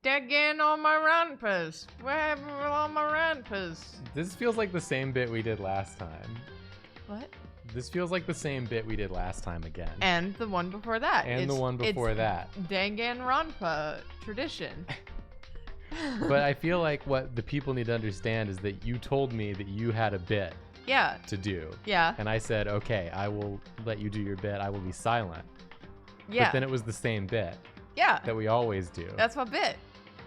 Again on my rampas. What happened with all my rampas? This feels like the same bit we did last time. What? This feels like the same bit we did last time again. And the one before that. And the one before that. Danganronpa tradition. But I feel like what the people need to understand is that you told me that you had a bit to do. Yeah. And I said, okay, I will let you do your bit. I will be silent. Yeah. But then it was the same bit. Yeah. That we always do. That's my bit.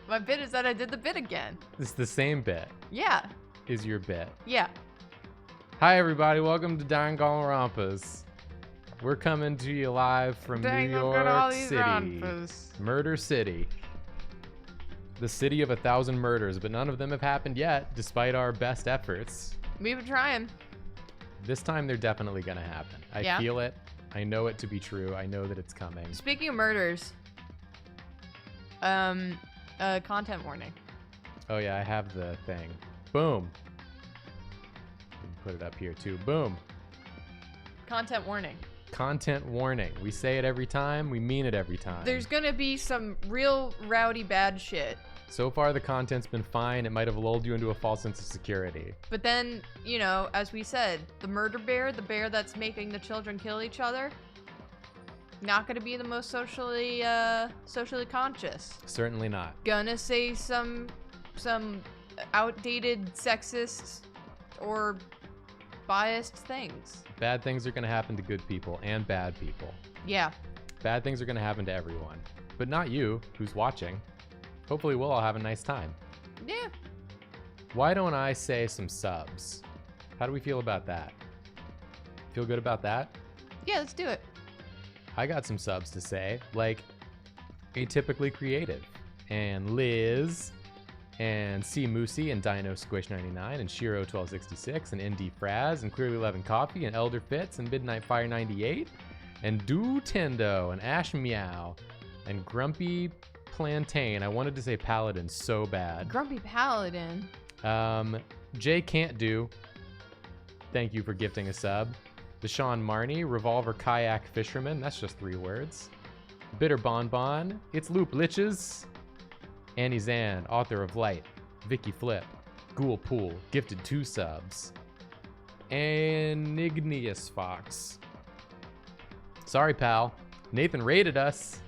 My bit is that I did the bit again. It's the same bit. Yeah. Is your bit. Yeah. Hi, everybody. Welcome to Danganronpas. We're coming to you live from New York City. Murder City. The city of 1,000 murders, but none of them have happened yet, despite our best efforts. We've been trying. This time, they're definitely going to happen. I feel it. I know it to be true. I know that it's coming. Speaking of murders, content warning. Oh yeah, I have the thing. Boom. Put it up here too. Boom. Content warning. Content warning. We say it every time. We mean it every time. There's gonna be some real rowdy bad shit. So far, the content's been fine. It might have lulled you into a false sense of security. But then, you know, as we said, the murder bear, the bear that's making the children kill each other, not gonna be the most socially conscious. Certainly not. Gonna say some outdated, sexist, or biased things. Bad things are gonna happen to good people and bad people. Yeah. Bad things are gonna happen to everyone, but not you, who's watching. Hopefully we'll all have a nice time. Yeah. Why don't I say some subs? How do we feel about that? Feel good about that? Yeah, let's do it. I got some subs to say, like Atypically Creative, and Liz, and C Moosey, and Dino Squish 99, and Shiro 1266, and Indy Fraz, and Clearly 11 Coffee, and Elder Fitz, and Midnight Fire 98, and Do Tendo, and Ash Meow, and Grumpy Plantain. I wanted to say Paladin so bad. Grumpy Paladin. Jay Can't Do. Thank you for gifting a sub. Deshaun Marnie, Revolver Kayak Fisherman. That's just 3 words. Bitter Bonbon. It's Loop Liches. Annie Zan, author of Light. Vicky Flip. Ghoul Pool, gifted 2 subs. And Igneous Fox. Sorry, pal. Nathan raided us.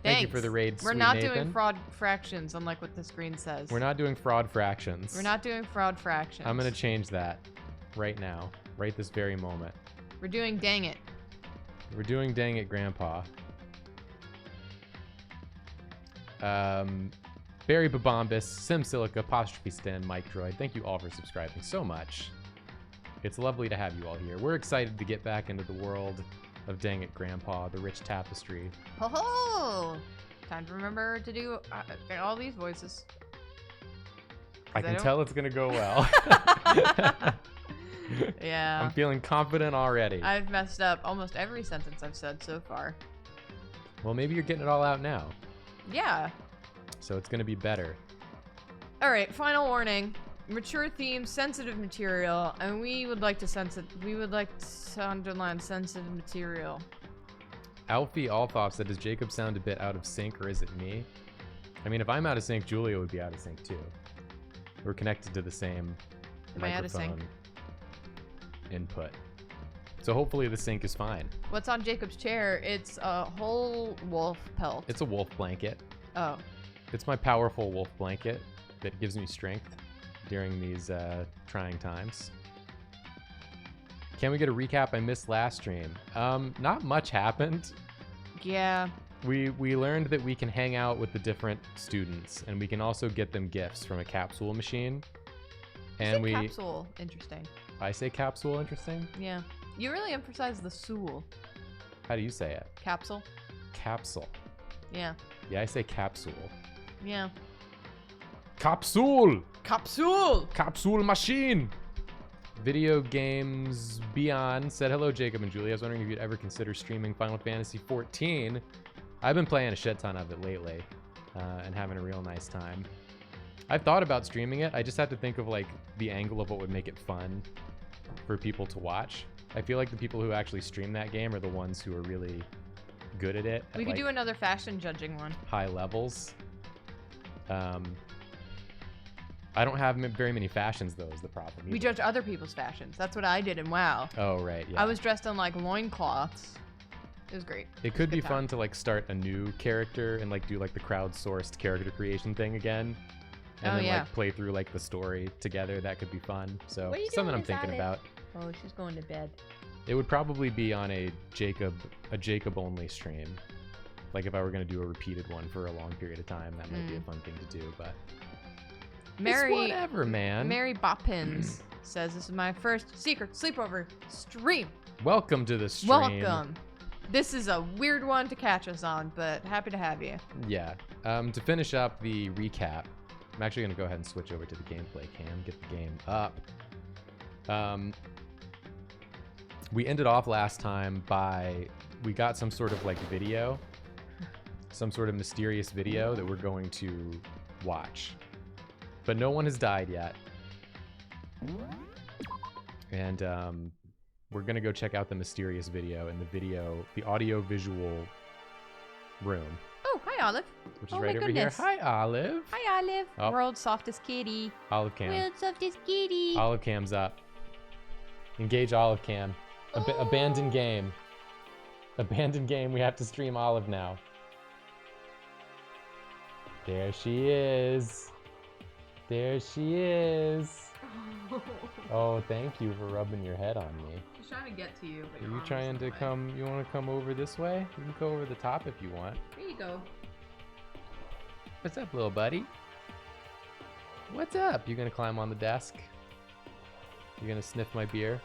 Thanks. Thank you for the raid, We're sweet not Nathan. doing fraud fractions, unlike what the screen says. We're not doing fraud fractions. We're not doing fraud fractions. I'm gonna change that right now, right this very moment. We're doing dang it. We're doing dang it, Grandpa. Barry Babombus, SimSilica, Apostrophe Stin, Mike Droid. Thank you all for subscribing so much. It's lovely to have you all here. We're excited to get back into the world of Dang It Grandpa, the rich tapestry. Ho ho! Time to remember to do all these voices. I can tell it's gonna go well. Yeah. I'm feeling confident already. I've messed up almost every sentence I've said so far. Well, maybe you're getting it all out now. Yeah. So it's gonna be better. All right, final warning. Mature themes, sensitive material, and we would like to underline sensitive material. Alfie Althoff said, does Jacob sound a bit out of sync, or is it me? I mean, if I'm out of sync, Julia would be out of sync too. We're connected to the same Am I out of sync? microphone input. So hopefully the sync is fine. What's on Jacob's chair? It's a whole wolf pelt. It's a wolf blanket. Oh. It's my powerful wolf blanket that gives me strength during these trying times. Can we get a recap? I missed last stream. Not much happened. Yeah. We learned that we can hang out with the different students, and we can also get them gifts from a capsule machine. And capsule, interesting. I say capsule, interesting? Yeah. You really emphasize the soul. How do you say it? Capsule. Capsule. Yeah. Yeah, I say capsule. Yeah. Capsule! Capsule! Capsule machine! Video Games Beyond said, hello, Jacob and Julie. I was wondering if you'd ever consider streaming Final Fantasy XIV. I've been playing a shit ton of it lately and having a real nice time. I've thought about streaming it. I just have to think of like the angle of what would make it fun for people to watch. I feel like the people who actually stream that game are the ones who are really good at it. We could do another fashion judging one. High levels. I don't have very many fashions, though, is the problem. We judge other people's fashions. That's what I did in WoW. Oh, right, yeah. I was dressed in, like, loincloths. It was great. It could be fun to, like, start a new character and, like, do, like, the crowdsourced character creation thing again. And then, like, play through, like, the story together. That could be fun. So, something I'm thinking about. Oh, she's going to bed. It would probably be on a Jacob-only stream. Like, if I were going to do a repeated one for a long period of time, that might be a fun thing to do, but... Mary, it's whatever, man. Mary Boppins says, this is my first secret sleepover stream. Welcome to the stream. Welcome. This is a weird one to catch us on, but happy to have you. Yeah. To finish up the recap, I'm actually going to go ahead and switch over to the gameplay cam, get the game up. We ended off last time by, we got some sort of like video, some sort of mysterious video that we're going to watch. But no one has died yet. And we're going to go check out the mysterious video in the audio-visual room. Oh, hi, Olive. Which is right over here. Hi, Olive. Hi, Olive. Oh. World's softest kitty. Olive cam. World's softest kitty. Olive cam's up. Engage Olive cam. Abandon game. Abandon game. We have to stream Olive now. There she is. There she is. Oh, thank you for rubbing your head on me. She's trying to get to you, but Are you trying to come? You want to come over this way? You can go over the top if you want. There you go. What's up, little buddy? What's up? You gonna climb on the desk? You gonna sniff my beer?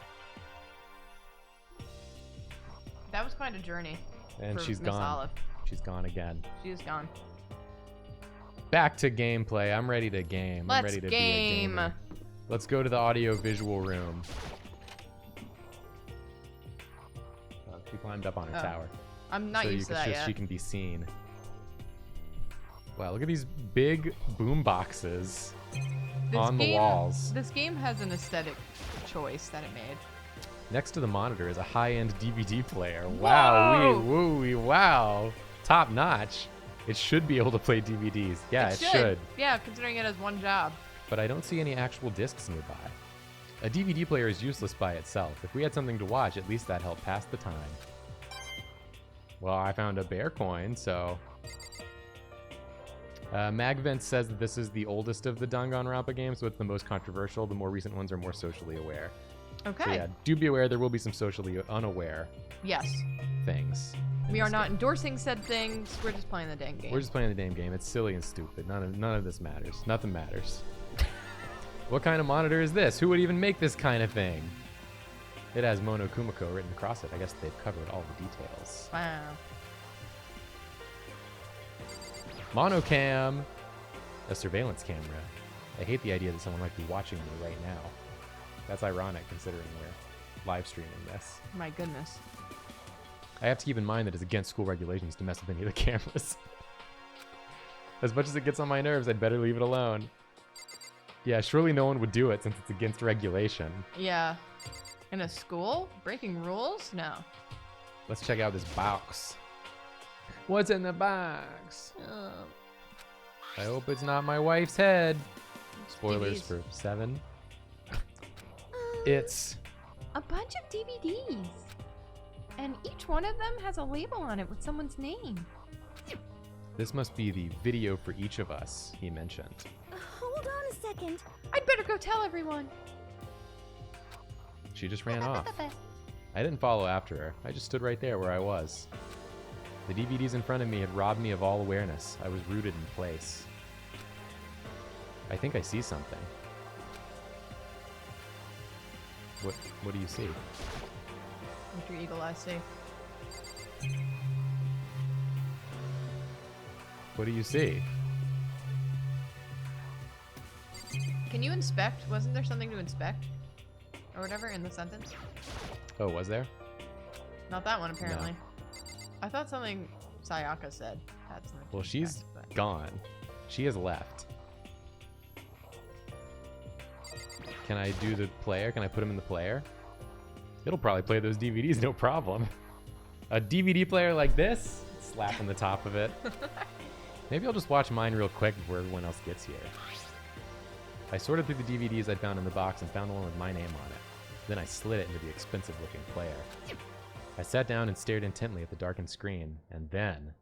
That was quite a journey. And for she's Miss gone. Olive. She's gone again. She is gone. Back to gameplay. I'm ready to game. I'm ready to game. Be a gamer. Let's go to the audio-visual room. Oh, she climbed up on her tower. I'm not used to that yet. She can be seen. Wow, look at these big boom boxes on the walls. This game has an aesthetic choice that it made. Next to the monitor is a high-end DVD player. Wow, wow. Top notch. It should be able to play DVDs. Yeah, it should. Yeah, considering it has one job. But I don't see any actual discs nearby. A DVD player is useless by itself. If we had something to watch, at least that helped pass the time. Well, I found a bear coin, so... Magvent says that this is the oldest of the Danganronpa games, so it's the most controversial. The more recent ones are more socially aware. Okay. So yeah, do be aware there will be some socially unaware things. We are not endorsing said things. We're just playing the dang game. We're just playing the damn game. It's silly and stupid. None of this matters. Nothing matters. What kind of monitor is this? Who would even make this kind of thing? It has Mono Kumiko written across it. I guess they've covered all the details. Wow. Monocam. A surveillance camera. I hate the idea that someone might be watching me right now. That's ironic considering we're live streaming this. My goodness. I have to keep in mind that it's against school regulations to mess with any of the cameras. As much as it gets on my nerves, I'd better leave it alone. Yeah, surely no one would do it since it's against regulation. Yeah. In a school? Breaking rules? No. Let's check out this box. What's in the box? I hope it's not my wife's head. Spoilers for 7. It's a bunch of DVDs. And each one of them has a label on it with someone's name. This must be the video for each of us, he mentioned. Hold on a second. I'd better go tell everyone. She just ran off. I didn't follow after her. I just stood right there where I was. The DVDs in front of me had robbed me of all awareness. I was rooted in place. I think I see something. What do you see? What your eagle eye see? What do you see? Can you inspect? Wasn't there something to inspect? Or whatever in the sentence? Oh, was there? Not that one, apparently. No. I thought something Sayaka said had something to Well, she's inspect, but... gone. She has left. Can I do the player? Can I put him in the player? It'll probably play those DVDs, no problem. A DVD player like this? Slap on the top of it. Maybe I'll just watch mine real quick before everyone else gets here. I sorted through the DVDs I'd found in the box and found the one with my name on it. Then I slid it into the expensive-looking player. I sat down and stared intently at the darkened screen, and then...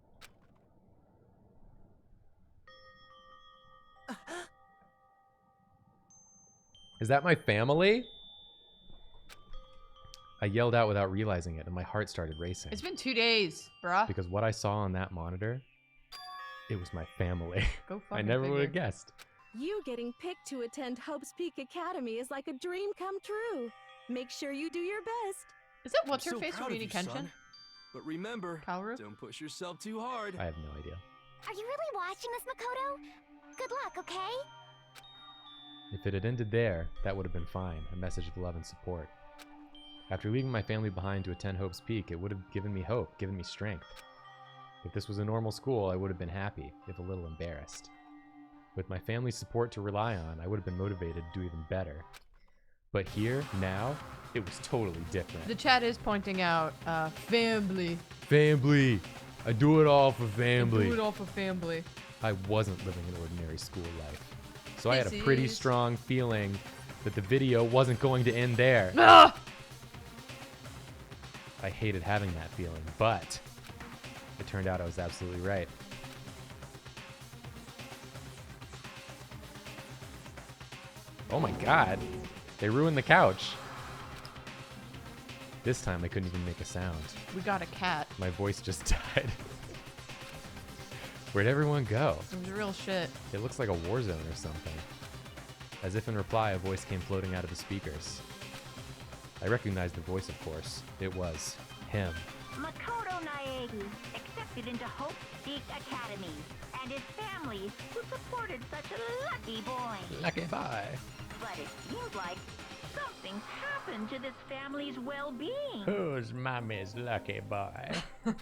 Is that my family? I yelled out without realizing it, and my heart started racing. It's been 2 days, bruh. Because what I saw on that monitor, it was my family. Go I fucking never figure. would have guessed. You getting picked to attend Hope's Peak Academy is like a dream come true. Make sure you do your best. Is it what's I'm her so face proud from of you, Kenshin? son. But remember, Kaoru? don't push yourself too hard. I have no idea. Are you really watching this, Makoto? Good luck, okay? If it had ended there, that would have been fine. A message of love and support. After leaving my family behind to attend Hope's Peak, it would have given me hope, given me strength. If this was a normal school, I would have been happy, if a little embarrassed. With my family's support to rely on, I would have been motivated to do even better. But here, now, it was totally different. The chat is pointing out, family. Family! I do it all for family. Do it all for family. I wasn't living an ordinary school life. So I had a This pretty is- strong feeling that the video wasn't going to end there. Ah! I hated having that feeling, but it turned out I was absolutely right. Oh my god, they ruined the couch. This time I couldn't even make a sound. We got a cat. My voice just died. Where'd everyone go? It was real shit. It looks like a war zone or something. As if in reply, a voice came floating out of the speakers. I recognized the voice, of course. It was him. Makoto Naegi accepted into Hope's Peak Academy, and his family, who supported such a lucky boy. Lucky boy. But it seems like something's happened to this family's well-being. Who's mommy's lucky boy?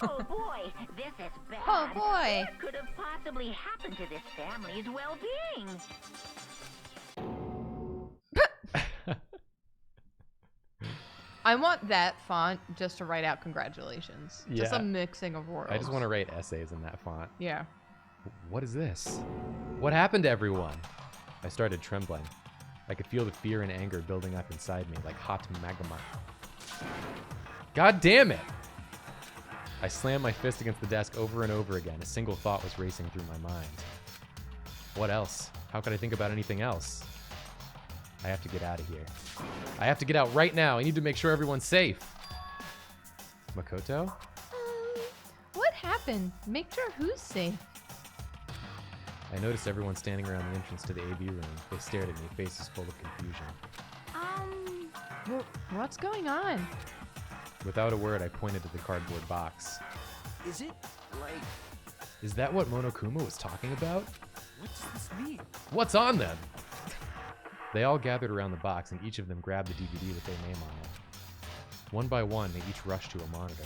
Oh boy, this is bad. Oh, boy. What could have possibly happened to this family's well-being? I want that font just to write out congratulations. Just Yeah. a mixing of words. I just want to write essays in that font. Yeah. What is this? What happened to everyone? I started trembling. I could feel the fear and anger building up inside me like hot magma. God damn it! I slammed my fist against the desk over and over again. A single thought was racing through my mind. What else? How could I think about anything else? I have to get out of here. I have to get out right now. I need to make sure everyone's safe. Makoto? What happened? Make sure who's safe. I noticed everyone standing around the entrance to the AV room. They stared at me, faces full of confusion. What's going on? Without a word, I pointed to the cardboard box. Is it, like, Is that what Monokuma was talking about? what does this mean? What's on them? They all gathered around the box, and each of them grabbed the DVD with their name on it. One by one, they each rushed to a monitor.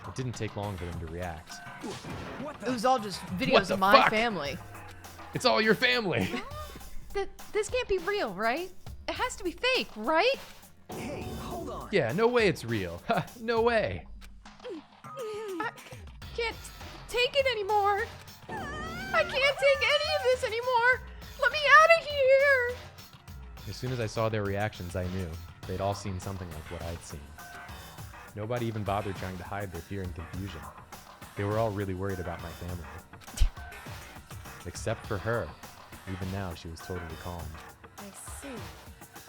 It didn't take long for them to react. What It the? was all just What videos the of my fuck? family. It's all your family! This can't be real, right? It has to be fake, right? Hey, hold on. Yeah, no way it's real. Ha, no way. I can't take it anymore. I can't take any of this anymore. Let me out of here. As soon as I saw their reactions, I knew. They'd all seen something like what I'd seen. Nobody even bothered trying to hide their fear and confusion. They were all really worried about my family. Except for her. Even now, she was totally calm. I see.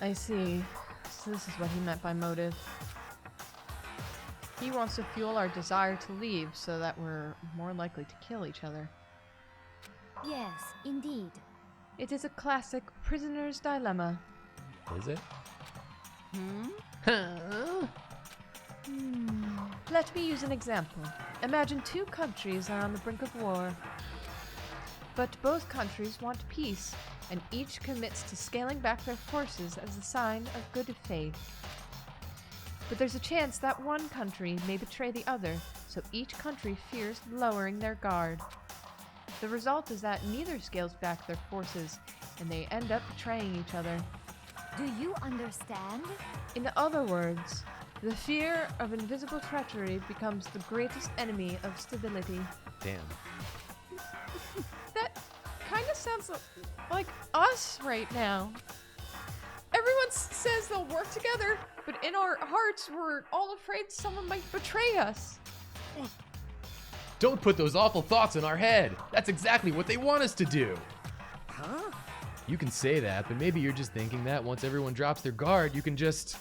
I see. So this is what he meant by motive. He wants to fuel our desire to leave so that we're more likely to kill each other. Yes, indeed. It is a classic prisoner's dilemma. Is it? Let me use an example. Imagine two countries are on the brink of war. But both countries want peace, and each commits to scaling back their forces as a sign of good faith. But there's a chance that one country may betray the other, so each country fears lowering their guard. The result is that neither scales back their forces, and they end up betraying each other. Do you understand? In other words, the fear of invisible treachery becomes the greatest enemy of stability. Damn. sounds like us right now. Everyone says they'll work together, but in our hearts, we're all afraid someone might betray us. Don't put those awful thoughts in our head. That's exactly what they want us to do. Huh? You can say that, but maybe you're just thinking that once everyone drops their guard, you can just...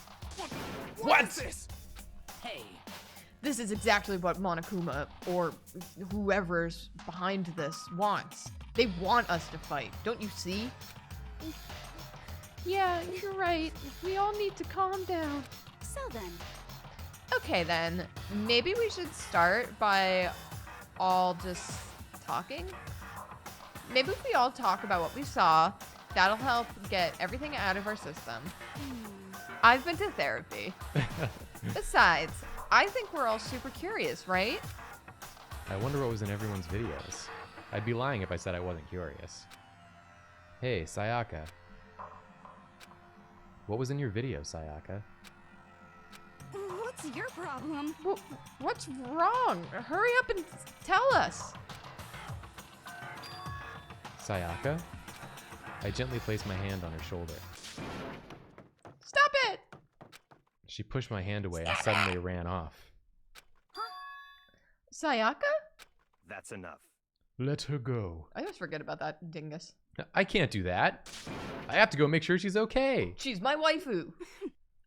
What is this? Hey. This is exactly what Monokuma, or whoever's behind this, wants. They want us to fight, don't you see? Yeah, you're right. We all need to calm down. So then, Okay then, maybe we should start by all just talking? Maybe if we all talk about what we saw, that'll help get everything out of our system. I've been to therapy. Besides, I think we're all super curious, right? I wonder what was in everyone's videos. I'd be lying if I said I wasn't curious. Hey, Sayaka. What was in your video, Sayaka? What's your problem? What's wrong? Hurry up and tell us. Sayaka? I gently placed my hand on her shoulder. Stop it! She pushed my hand away and suddenly ran off. Sayaka? That's enough. Let her go. I always forget about that dingus. I can't do that. I have to go make sure she's okay. She's my waifu.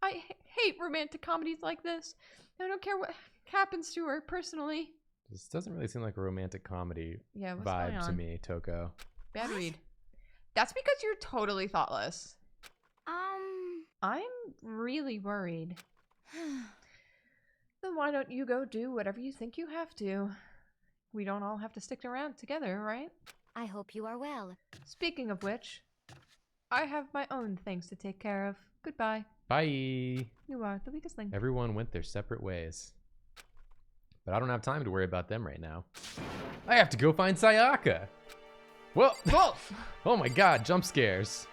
I hate romantic comedies like this. I don't care what happens to her personally. This doesn't really seem like a romantic comedy Yeah, what's going vibe to on? me, Toko. Bad read. That's because you're totally thoughtless. I'm really worried. Then why don't you go do whatever you think you have to? We don't all have to stick around together, right? I hope you are well. Speaking of which, I have my own things to take care of. Goodbye. Bye. You are the weakest link. Everyone went their separate ways. But I don't have time to worry about them right now. I have to go find Sayaka. Well, oh my god, jump scares.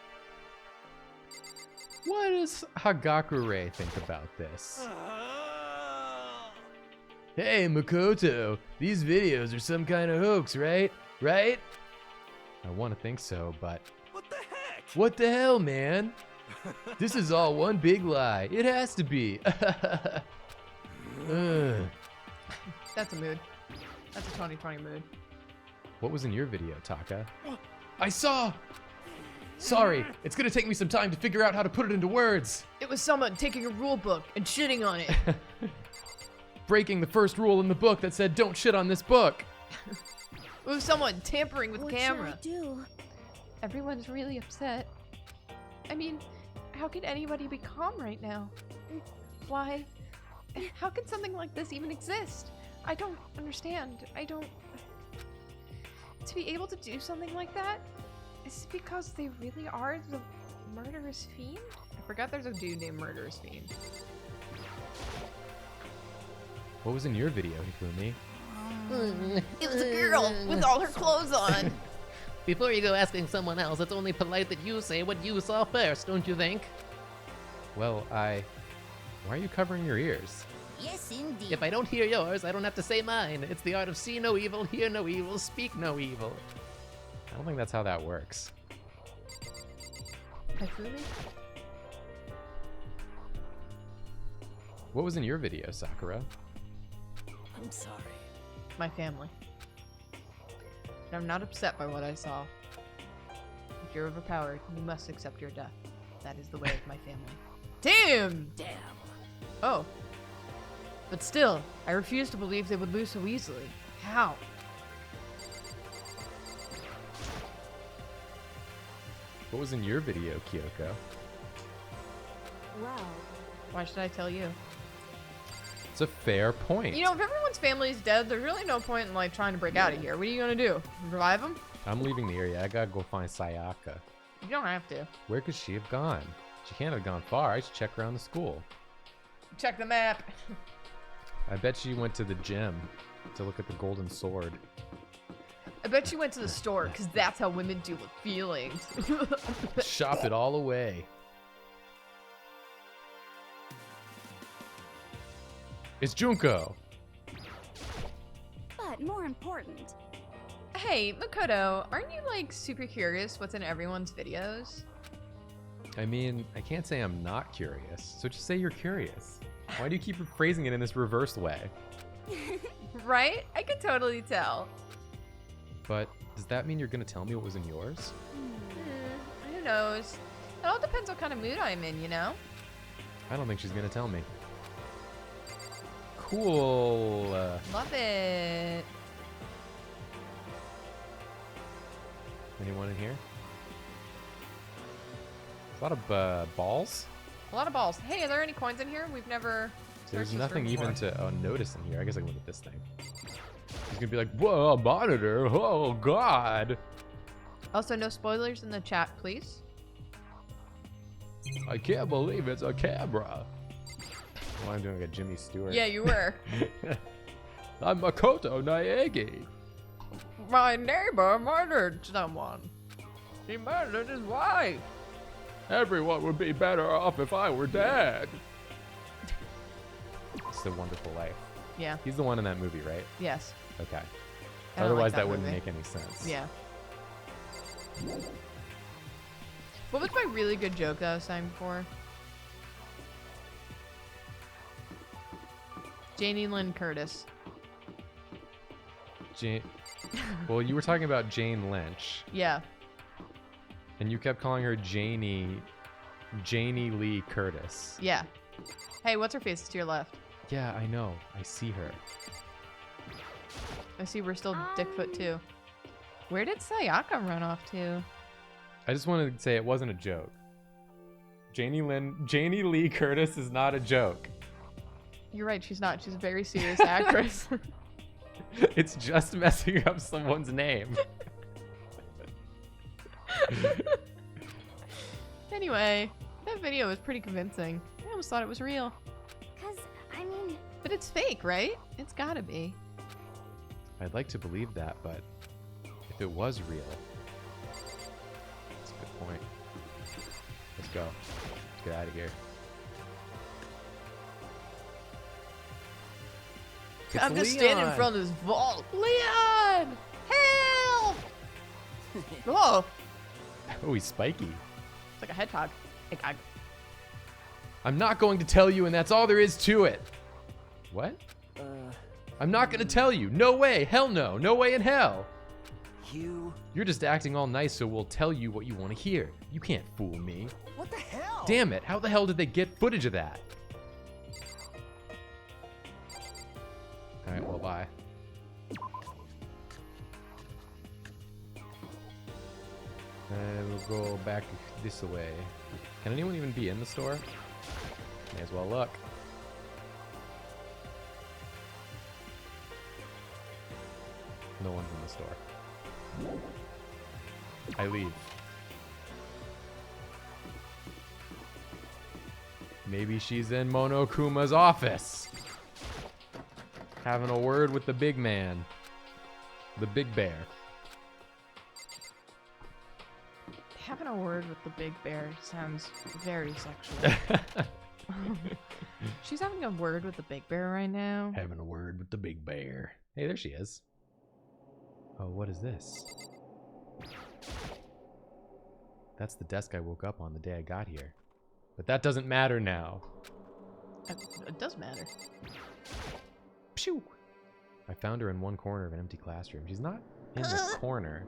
What does Hagakure think about this? Hey, Makoto, these videos are some kind of hoax, right? Right? I want to think so, but... What the heck? What the hell, man? This is all one big lie. It has to be. Ugh. That's a mood. That's a 2020 mood. What was in your video, Taka? I saw! Sorry, it's gonna take me some time to figure out how to put it into words. It was someone taking a rule book and shitting on it. Breaking the first rule in the book that said don't shit on this book. It was someone tampering with the camera. What should I do? Everyone's really upset. I mean, how can anybody be calm right now? Why? How can something like this even exist? I don't understand. To be able to do something like that? Is it because they really are the murderous fiend? I forgot there's a dude named Murderous Fiend. What was in your video, Hifumi? It was a girl with all her clothes on. Before you go asking someone else, it's only polite that you say what you saw first, don't you think? Well, Why are you covering your ears? Yes, indeed. If I don't hear yours, I don't have to say mine. It's the art of see no evil, hear no evil, speak no evil. I don't think that's how that works. Hifumi? What was in your video, Sakura? I'm sorry. My family. And I'm not upset by what I saw. If you're overpowered, you must accept your death. That is the way of my family. Damn! Damn. Oh. But still, I refuse to believe they would lose so easily. How? What was in your video, Kyoko? Well, Why should I tell you? It's a fair point. You know, if everyone's family is dead, there's really no point in, like, trying to break out of here. What are you gonna do? Revive them? I'm leaving the area. I gotta go find Sayaka. You don't have to. Where could she have gone? She can't have gone far. I should check around the school. Check the map. I bet she went to the gym to look at the golden sword. I bet you went to the store, because that's how women deal with feelings. Shop it all away. It's Junko. but more important, Hey, Makoto, aren't you like super curious what's in everyone's videos? I mean, I can't say I'm not curious, so just say you're curious. Why do you keep phrasing it in this reversed way? Right? I could totally tell. But does that mean you're gonna tell me what was in yours? Who knows? It all depends what kind of mood I'm in, you know? I don't think she's gonna tell me. Cool. Love it. Anyone in here? A lot of balls. A lot of balls. Hey, are there any coins in here? We've never... There's searched this nothing room even before. to notice in here. I guess I can look at this thing. He's gonna be like, whoa, a monitor. Oh, God. Also, no spoilers in the chat, please. I can't believe it's a camera. Well, I'm doing like a Jimmy Stewart. Yeah, you were. I'm Makoto Naegi. My neighbor murdered someone. He murdered his wife. Everyone would be better off if I were dead. It's a Wonderful Life. Yeah. He's the one in that movie, right? Yes. Okay. I don't Otherwise, like that wouldn't movie. make any sense. Yeah. What was my really good joke that I was saying before? Janie Lynn Curtis. Well, you were talking about Jane Lynch, Yeah. and you kept calling her Janie Lee Curtis. Yeah. Hey, what's her face? It's to your left. Yeah, I know. I see her. I see we're still Dickfoot too. Where did Sayaka run off to? I just wanted to say it wasn't a joke. Janie Lee Curtis is not a joke. You're right, she's not. She's a very serious actress. It's just messing up someone's name. Anyway, that video was pretty convincing. I almost thought it was real. Cause, I mean, But it's fake, right? It's gotta be. I'd like to believe that, but if it was real, that's a good point. Let's go. Let's get out of here. It's I'm just standing in Leon. front of this vault. Leon! Help! Oh, Oh, he's spiky. it's like a hedgehog. Hedgehog. I'm not going to tell you, and that's all there is to it. What? I'm not going to tell you. No way. Hell no. No way in hell. You're just acting all nice, so we'll tell you what you want to hear. You can't fool me. What the hell? Damn it. How the hell did they get footage of that? All right, well, bye. We'll go back this way. Can anyone even be in the store? May as well look. No one's in the store. I leave. Maybe she's in Monokuma's office. Having a word with the big man. The big bear. Having a word with the big bear sounds very sexual. She's having a word with the big bear right now. Having a word with the big bear. Hey, there she is. Oh, what is this? That's the desk I woke up on the day I got here. But that doesn't matter now. It does matter. Phew! I found her in one corner of an empty classroom. She's not in the corner.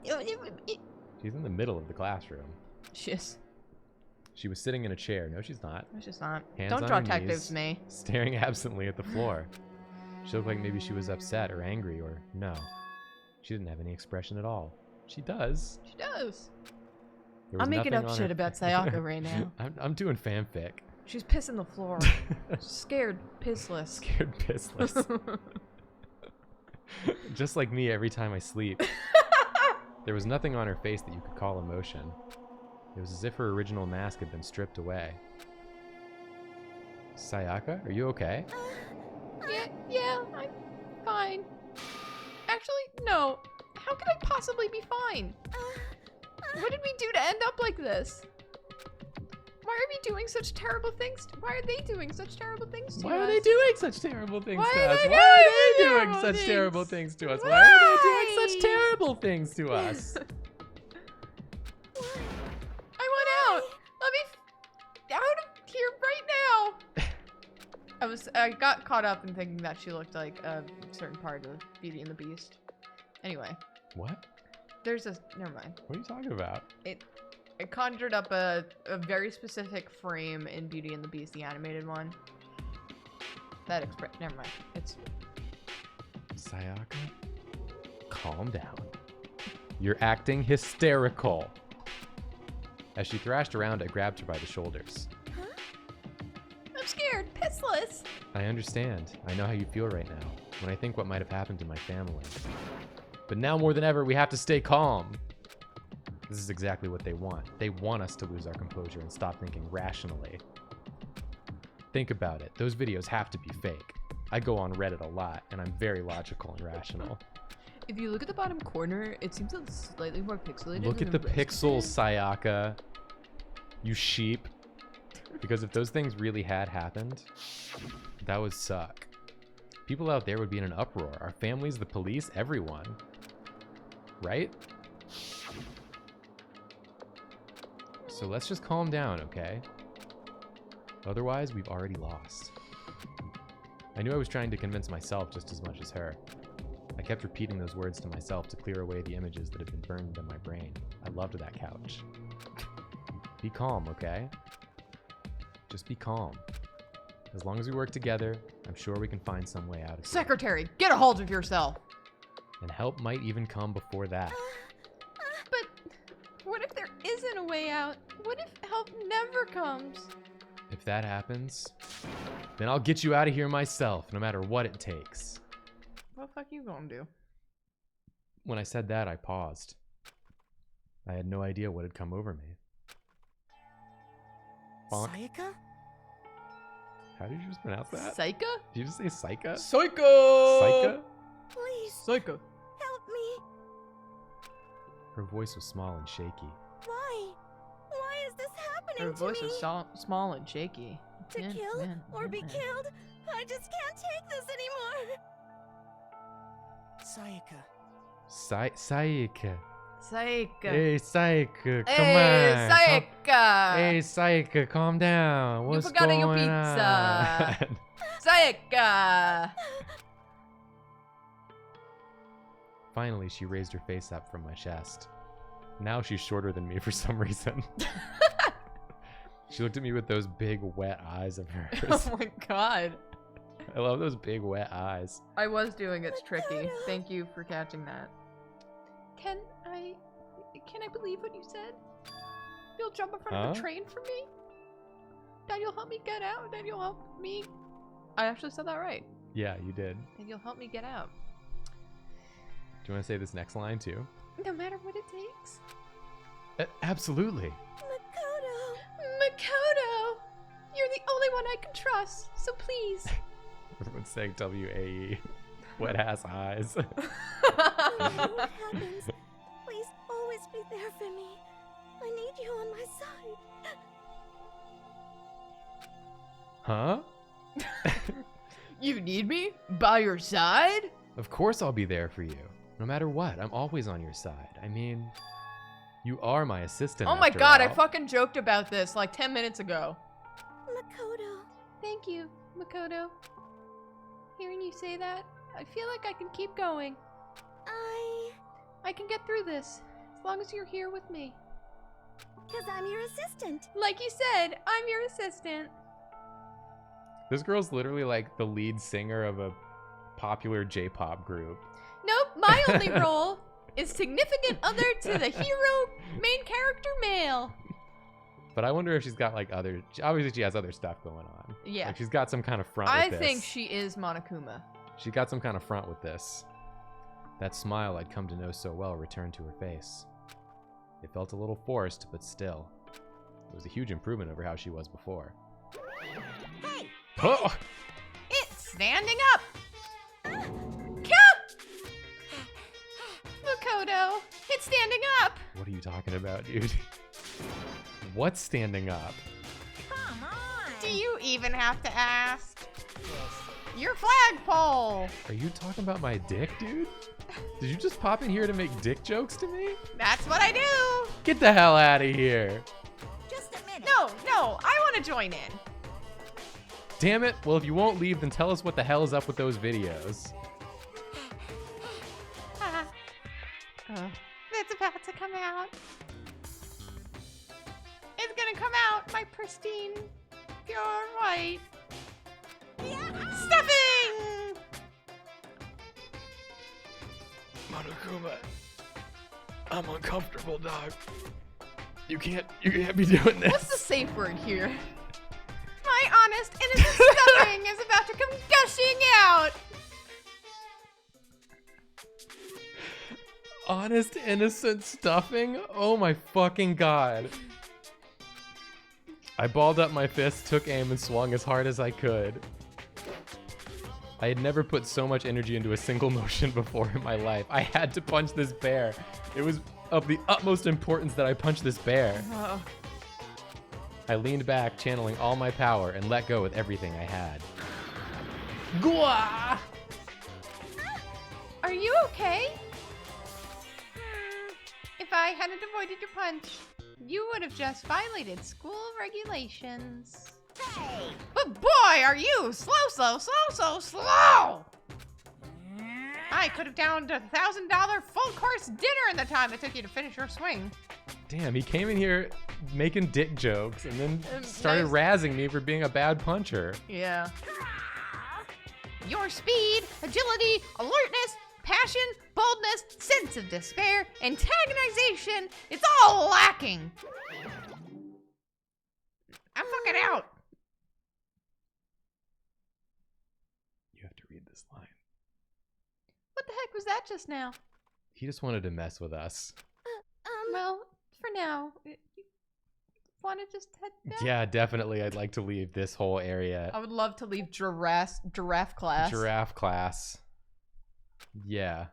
She's in the middle of the classroom. She is. She was sitting in a chair. No, she's not. No, she's not. Hands Don't on draw her detectives knees, me. Staring absently at the floor. She looked like maybe she was upset or angry or no. She didn't have any expression at all. She does. She does. There was I'm making nothing up on shit her- about Sayaka right now. I'm doing fanfic. She's pissing the floor. Scared pissless. Scared pissless. Just like me every time I sleep. There was nothing on her face that you could call emotion. It was as if her original mask had been stripped away. Sayaka, are you okay? Yeah, I'm fine. Actually, no. How could I possibly be fine? What did we do to end up like this? Why are we doing such terrible things? Why are they doing such terrible things to us? Why are they doing such terrible things Why to are us? they Why are they doing doing terrible such things? terrible things to us? Why are they doing such terrible things to us. I want out. Let me out of here right now. I got caught up in thinking that she looked like a certain part of Beauty and the Beast. Anyway, What? never mind. What are you talking about? It conjured up a very specific frame in Beauty and the Beast, the animated one. Never mind. It's Sayaka, calm down. You're acting hysterical. As she thrashed around, I grabbed her by the shoulders. I'm scared, pissless. I understand. I know how you feel right now, when I think what might have happened to my family. But now more than ever, we have to stay calm. This is exactly what they want. They want us to lose our composure and stop thinking rationally. Think about it. Those videos have to be fake. I go on Reddit a lot, and I'm very logical and rational. If you look at the bottom corner, it seems a slightly more pixelated. Look than at the rest of pixels, it. Sayaka. You sheep. Because if those things really had happened, that would suck. People out there would be in an uproar. Our families, the police, everyone. Right? So let's just calm down, okay? Otherwise, we've already lost. I knew I was trying to convince myself just as much as her. I kept repeating those words to myself to clear away the images that had been burned in my brain. I loved that couch. Be calm, okay? Just be calm. As long as we work together, I'm sure we can find some way out of it. Secretary, get a hold of yourself. And help might even come before that. But what if there isn't a way out? What if help never comes? If that happens, then I'll get you out of here myself, no matter what it takes. What the fuck you gonna do? When I said that, I paused. I had no idea what had come over me. Bonk. Sayaka? How did you just pronounce that? Sayaka? Did you just say Sayaka? Sayaka! Sayaka? Please, Sayaka. help me. Her voice was small and shaky. Why? Why is this happening Her to voice me? is small and shaky. To Yeah, kill yeah, or be yeah. killed? I just can't take this anymore. Sayaka. Sayaka. Sayaka. Hey, Sayaka, come Hey, on. Sayaka! Hey, Sayaka, calm down. What's forgot going your pizza. on? Sayaka! Finally, she raised her face up from my chest. Now she's shorter than me for some reason. She looked at me with those big, wet eyes of hers. Oh my god. I love those big, wet eyes. I was doing It's Tricky. Thank you for catching that. Can I believe what you said? You'll jump in front of Huh? a train for me? Dad, you'll help me get out? Dad, you'll help me? I actually said that right. Yeah, you did. And you'll help me get out. Do you want to say this next line too? No matter what it takes. Absolutely. Makoto. Makoto! You're the only one I can trust, so please. Everyone's saying W-A-E. Wet ass eyes. No matter what happens, please always be there for me. I need you on my side. Huh? You need me? By your side? Of course I'll be there for you. No matter what, I'm always on your side. I mean, you are my assistant. Oh my after god, I all. fucking joked about this like 10 minutes ago. Makoto. Thank you, Makoto. Hearing you say that, I feel like I can keep going. I can get through this, as long as you're here with me. Because I'm your assistant. Like you said, I'm your assistant. This girl's literally like the lead singer of a popular J-pop group. Nope, my only role is significant other to the hero main character male. But I wonder if she's got like other, obviously she has other stuff going on. Yeah. Like she's got some kind of front I with this. think she is Monokuma. She got some kind of front with this. That smile I'd come to know so well returned to her face. It felt a little forced, but still. It was a huge improvement over how she was before. Hey! Oh! It's standing up! Cap! Makoto, it's standing up! What are you talking about, dude? What's standing up? Come on! Do you even have to ask? Your flagpole! Are you talking about my dick, dude? Did you just pop in here to make dick jokes to me? That's what I do. Get the hell out of here. Just a minute. No, I want to join in. Damn it. Well, if you won't leave, then tell us what the hell is up with those videos. It's about to come out. It's gonna come out, my pristine, pure white stuffing. Monokuma, I'm uncomfortable, dog. You can't be doing this. What's the safe word here? My honest, innocent stuffing is about to come gushing out. Honest, innocent stuffing? Oh my fucking god. I balled up my fist, took aim, and swung as hard as I could. I had never put so much energy into a single motion before in my life. I had to punch this bear. It was of the utmost importance that I punch this bear. Oh. I leaned back, channeling all my power, and let go with everything I had. Gwa! Are you okay? If I hadn't avoided your punch, you would have just violated school regulations. Hey! But boy, are you slow. I could have downed a $1,000 full course dinner in the time it took you to finish your swing. Damn, he came in here making dick jokes and then started razzing me for being a bad puncher. Yeah. Your speed, agility, alertness, passion, boldness, sense of despair, antagonization, it's all lacking. I'm fucking out. You have to read this line. What the heck was that just now? He just wanted to mess with us. Well, for now, you want to just head down? Yeah, definitely. I'd like to leave this whole area. I would love to leave giraffe class. Giraffe class. Yeah.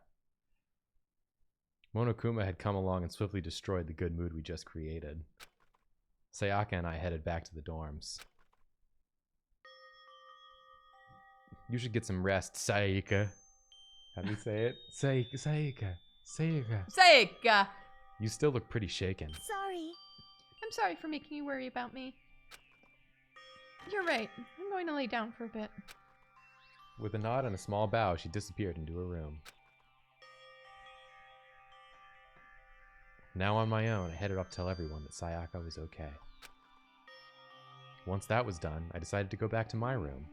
Monokuma had come along and swiftly destroyed the good mood we just created. Sayaka and I headed back to the dorms. You should get some rest, Sayaka. How do you say it? Sayaka. Sayaka! You still look pretty shaken. Sorry. I'm sorry for making you worry about me. You're right. I'm going to lay down for a bit. With a nod and a small bow, she disappeared into her room. Now on my own, I headed up to tell everyone that Sayaka was okay. Once that was done, I decided to go back to my room.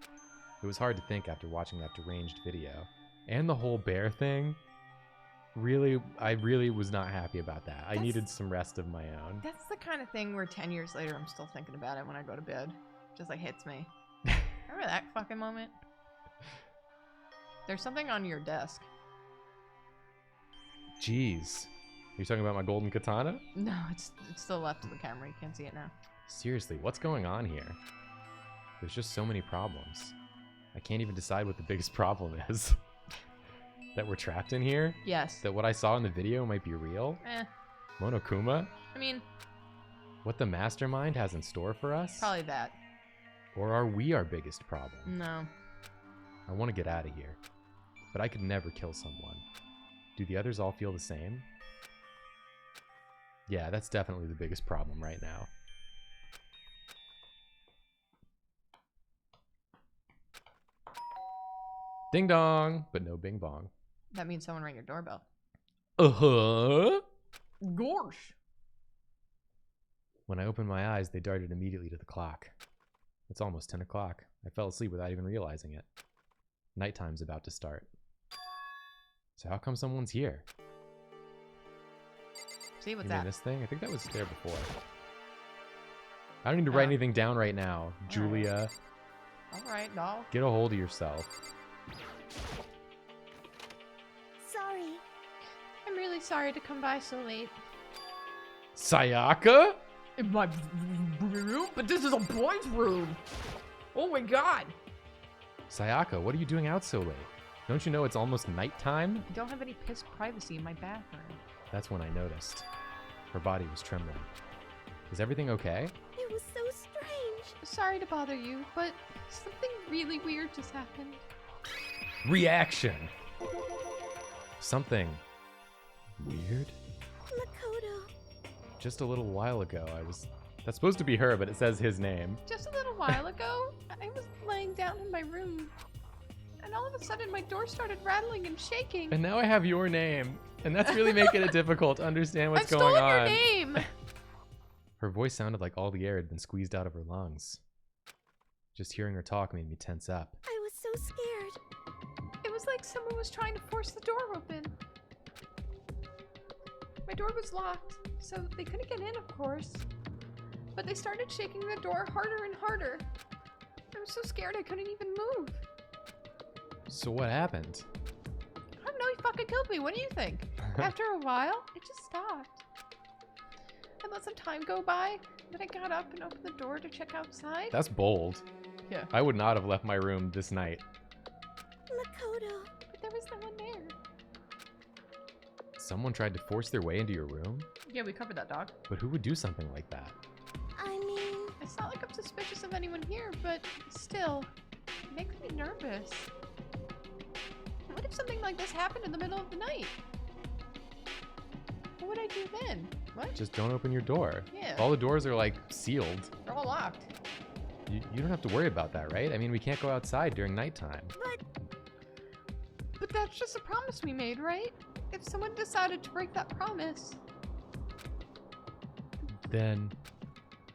It was hard to think after watching that deranged video. And the whole bear thing. I really was not happy about that. I needed some rest of my own. That's the kind of thing where 10 years later I'm still thinking about it when I go to bed. Just like hits me. Remember that fucking moment? There's something on your desk. Jeez. Are you talking about my golden katana? No, it's still left of the camera. You can't see it now. Seriously, what's going on here? There's just so many problems. I can't even decide what the biggest problem is. That we're trapped in here? Yes. That what I saw in the video might be real? Monokuma? I mean... What the mastermind has in store for us? Probably that. Or are we our biggest problem? No. I want to get out of here. But I could never kill someone. Do the others all feel the same? Yeah, that's definitely the biggest problem right now. Ding dong, but no bing bong. That means someone rang your doorbell. Uh-huh. Gosh. When I opened my eyes, they darted immediately to the clock. It's almost 10 o'clock. I fell asleep without even realizing it. Nighttime's about to start. So how come someone's here? See, what's You mean that? this thing? I think that was there before. I don't need to write anything down right now, Julia. Alright, doll. Get a hold of yourself. Sorry. I'm really sorry to come by so late. Sayaka? In my room? But this is a boy's room! Oh my god! Sayaka, what are you doing out so late? Don't you know it's almost nighttime? I don't have any piss privacy in my bathroom. That's when I noticed. Her body was trembling. Is everything okay? It was so strange. Sorry to bother you, but something really weird just happened. Reaction! Something weird? Makoto. Just a little while ago, that's supposed to be her, but it says his name. Just a little while ago, I was laying down in my room, and all of a sudden my door started rattling and shaking. And now I have your name, and that's really making it difficult to understand what's I've going stolen on. your name! Her voice sounded like all the air had been squeezed out of her lungs. Just hearing her talk made me tense up. I was so scared. It was like someone was trying to force the door open. My door was locked, so they couldn't get in, of course. But they started shaking the door harder and harder. I was so scared I couldn't even move. So what happened? I don't know, he fucking killed me. What do you think? After a while, it just stopped. I let some time go by, then I got up and opened the door to check outside. That's bold. Yeah. I would not have left my room this night. Makoto. But there was no one there. Someone tried to force their way into your room? Yeah, we covered that, dog. But who would do something like that? I mean, It's not like I'm suspicious of anyone here, but still, it makes me nervous. What if something like this happened in the middle of the night? What would I do then? What? Just don't open your door. Yeah. All the doors are like sealed. They're all locked. You don't have to worry about that, right? I mean, we can't go outside during nighttime. But that's just a promise we made, right? If someone decided to break that promise. Then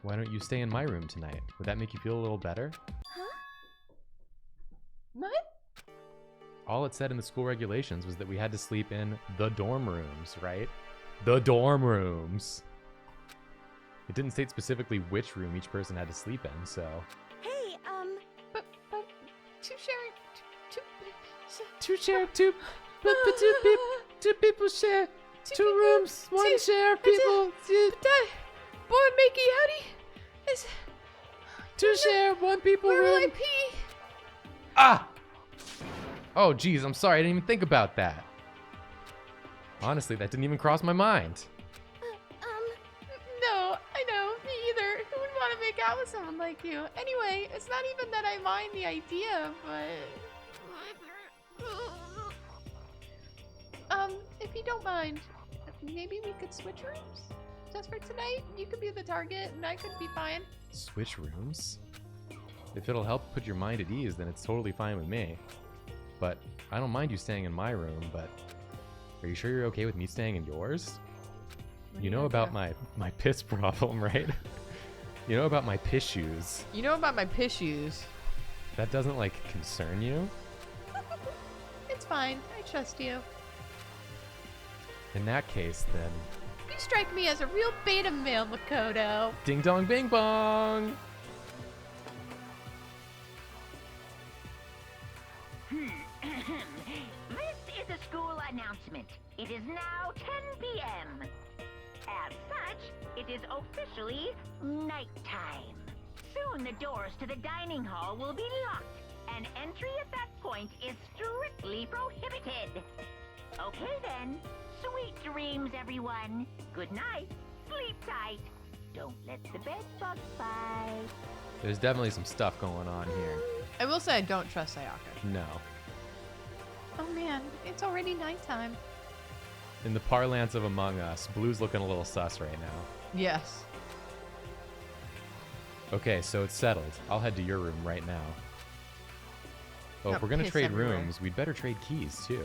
why don't you stay in my room tonight? Would that make you feel a little better? What? All it said in the school regulations was that we had to sleep in the dorm rooms, right? The dorm rooms. It didn't state specifically which room each person had to sleep in, so... hey, But two sharing... Two people share two rooms, one share people. Boy, Mickey, howdy. Two share, one people Where will I room. pee? Ah! Oh, geez, I'm sorry, I didn't even think about that. Honestly, that didn't even cross my mind. No, I know, me either. Who would want to make out with someone like you? Anyway, it's not even that I mind the idea, but... if you don't mind, maybe we could switch rooms? Just for tonight? You could be the target, and I could be fine. Switch rooms? If it'll help put your mind at ease, then it's totally fine with me. But I don't mind you staying in my room, but are you sure you're okay with me staying in yours? You know about my piss problem, right? You know about my piss shoes. You know about my piss shoes. That doesn't, like, concern you? It's fine. I trust you. In that case, then... You strike me as a real beta male, Makoto. Ding dong bing bong! This is a school announcement. It is now 10 p.m. As such, it is officially nighttime. Soon the doors to the dining hall will be locked, and entry at that point is strictly prohibited. Okay then, sweet dreams, everyone. Good night, sleep tight. Don't let the bed bugs bite. There's definitely some stuff going on here. I will say I don't trust Sayaka. No. Oh man, it's already nighttime. In the parlance of Among Us, Blue's looking a little sus right now. Yes. Okay, so it's settled. I'll head to your room right now. Oh, Got if we're gonna piss trade everywhere. rooms, we'd better trade keys, too.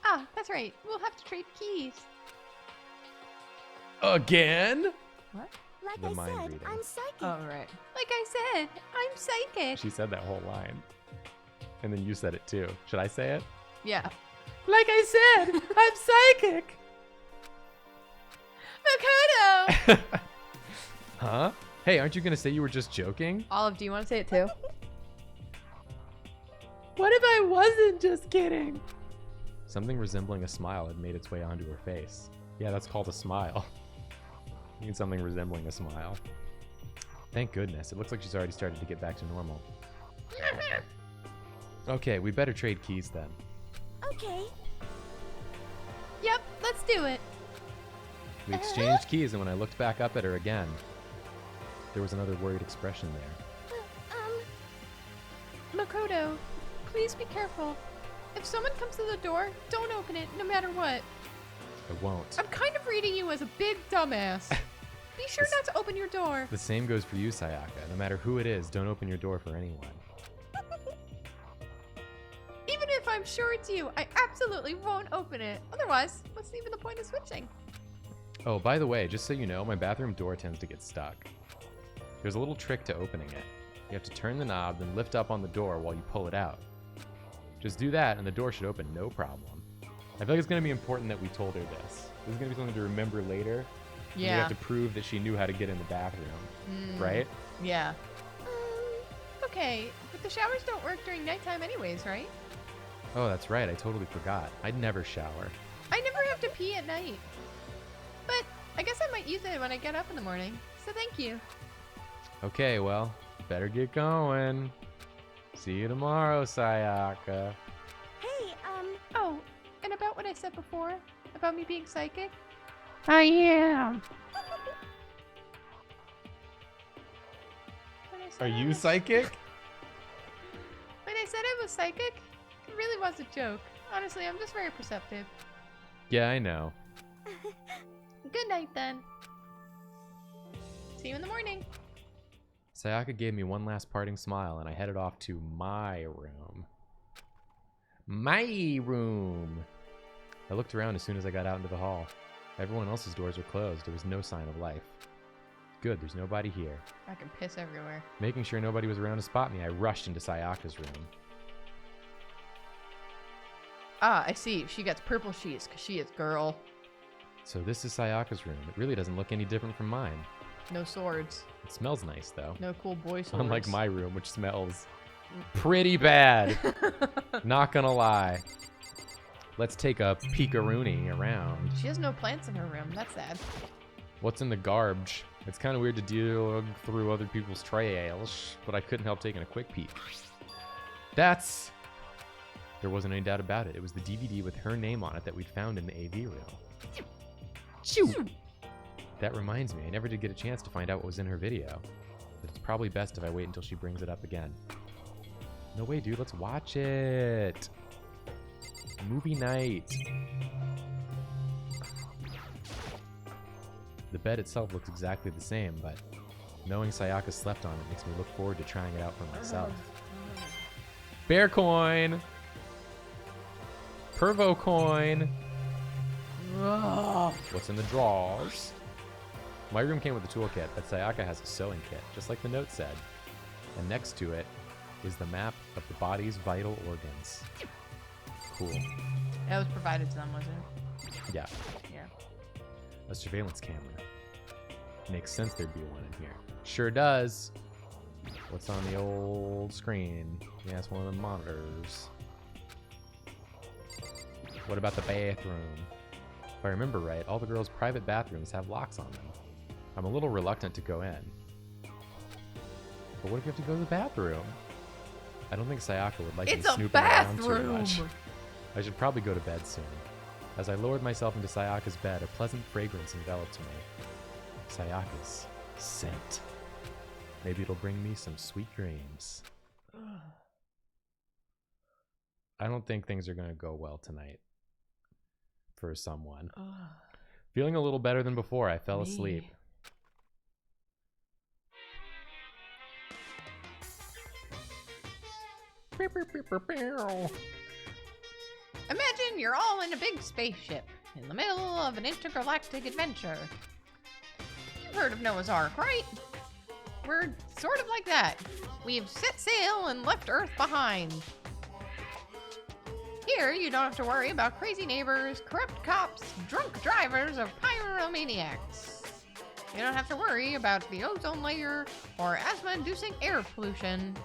Ah, that's right. We'll have to trade keys. Again? What? like The I mind said, reading. I'm psychic. Oh, right. Like I said, I'm psychic. She said that whole line. And then you said it, too. Should I say it? Yeah. Like I said, I'm psychic! Makoto! Huh? Hey, aren't you gonna say you were just joking? Olive, do you want to say it too? What if I wasn't just kidding? Something resembling a smile had made its way onto her face. Yeah, that's called a smile. You need something resembling a smile. Thank goodness. It looks like she's already started to get back to normal. Okay, we better trade keys then. Okay. Yep, let's do it. We exchanged keys, and when I looked back up at her again, there was another worried expression there. Makoto, please be careful. If someone comes to the door, don't open it, no matter what. I won't. I'm kind of reading you as a big dumbass. Be sure not to open your door. The same goes for you, Sayaka. No matter who it is, don't open your door for anyone. Even if I'm sure it's you, I absolutely won't open it. Otherwise, what's even the point of switching? Oh, by the way, just so you know, my bathroom door tends to get stuck. There's a little trick to opening it. You have to turn the knob, then lift up on the door while you pull it out. Just do that, and the door should open no problem. I feel like it's going to be important that we told her this. This is going to be something to remember later. Yeah. We have to prove that she knew how to get in the bathroom, right? Yeah. Okay, but the showers don't work during nighttime anyways, right? Oh, that's right. I totally forgot. I'd never shower. I never have to pee at night. But I guess I might use it when I get up in the morning. So thank you. Okay, well, better get going. See you tomorrow, Sayaka. Hey, Oh, and about what I said before, about me being psychic? I am. When I said Are I you was- psychic? When I said I was psychic, it really was a joke. Honestly, I'm just very perceptive. Yeah, I know. Good night then. See you in the morning. Sayaka gave me one last parting smile, and I headed off to my room. My room! I looked around as soon as I got out into the hall. Everyone else's doors were closed. There was no sign of life. Good, there's nobody here. I can piss everywhere. Making sure nobody was around to spot me, I rushed into Sayaka's room. Ah, I see. She gets purple sheets because she is girl. So this is Sayaka's room. It really doesn't look any different from mine. No swords. It smells nice, though. No cool boy swords. Unlike my room, which smells pretty bad. Not gonna lie. Let's take a peek-a-rooney around. She has no plants in her room. That's sad. What's in the garbage? It's kind of weird to deal through other people's trails, but I couldn't help taking a quick peek. That's... There wasn't any doubt about it. It was the DVD with her name on it that we'd found in the AV room. Shoo! That reminds me, I never did get a chance to find out what was in her video. But it's probably best if I wait until she brings it up again. No way, dude. Let's watch it. Movie night. The bed itself looks exactly the same, but knowing Sayaka slept on it makes me look forward to trying it out for myself. Bear coin! Pervo coin! What's in the drawers? My room came with a toolkit, but Sayaka has a sewing kit, just like the note said. And next to it is the map of the body's vital organs. Cool. That was provided to them, wasn't it? Yeah. Yeah. A surveillance camera. Makes sense there'd be one in here. Sure does. What's on the old screen? Yeah, it's one of the monitors. What about the bathroom? If I remember right, all the girls' private bathrooms have locks on them. I'm a little reluctant to go in. But what if you have to go to the bathroom? I don't think Sayaka would like me It's a snooping around too bathroom! much. I should probably go to bed soon. As I lowered myself into Sayaka's bed, a pleasant fragrance enveloped me. Sayaka's scent. Maybe it'll bring me some sweet dreams. I don't think things are going to go well tonight. For someone. Feeling a little better than before, I fell asleep. Imagine you're all in a big spaceship in the middle of an intergalactic adventure. You've heard of Noah's Ark, right? We're sort of like that. We've set sail and left Earth behind. Here, you don't have to worry about crazy neighbors, corrupt cops, drunk drivers, or pyromaniacs. You don't have to worry about the ozone layer or asthma-inducing air pollution.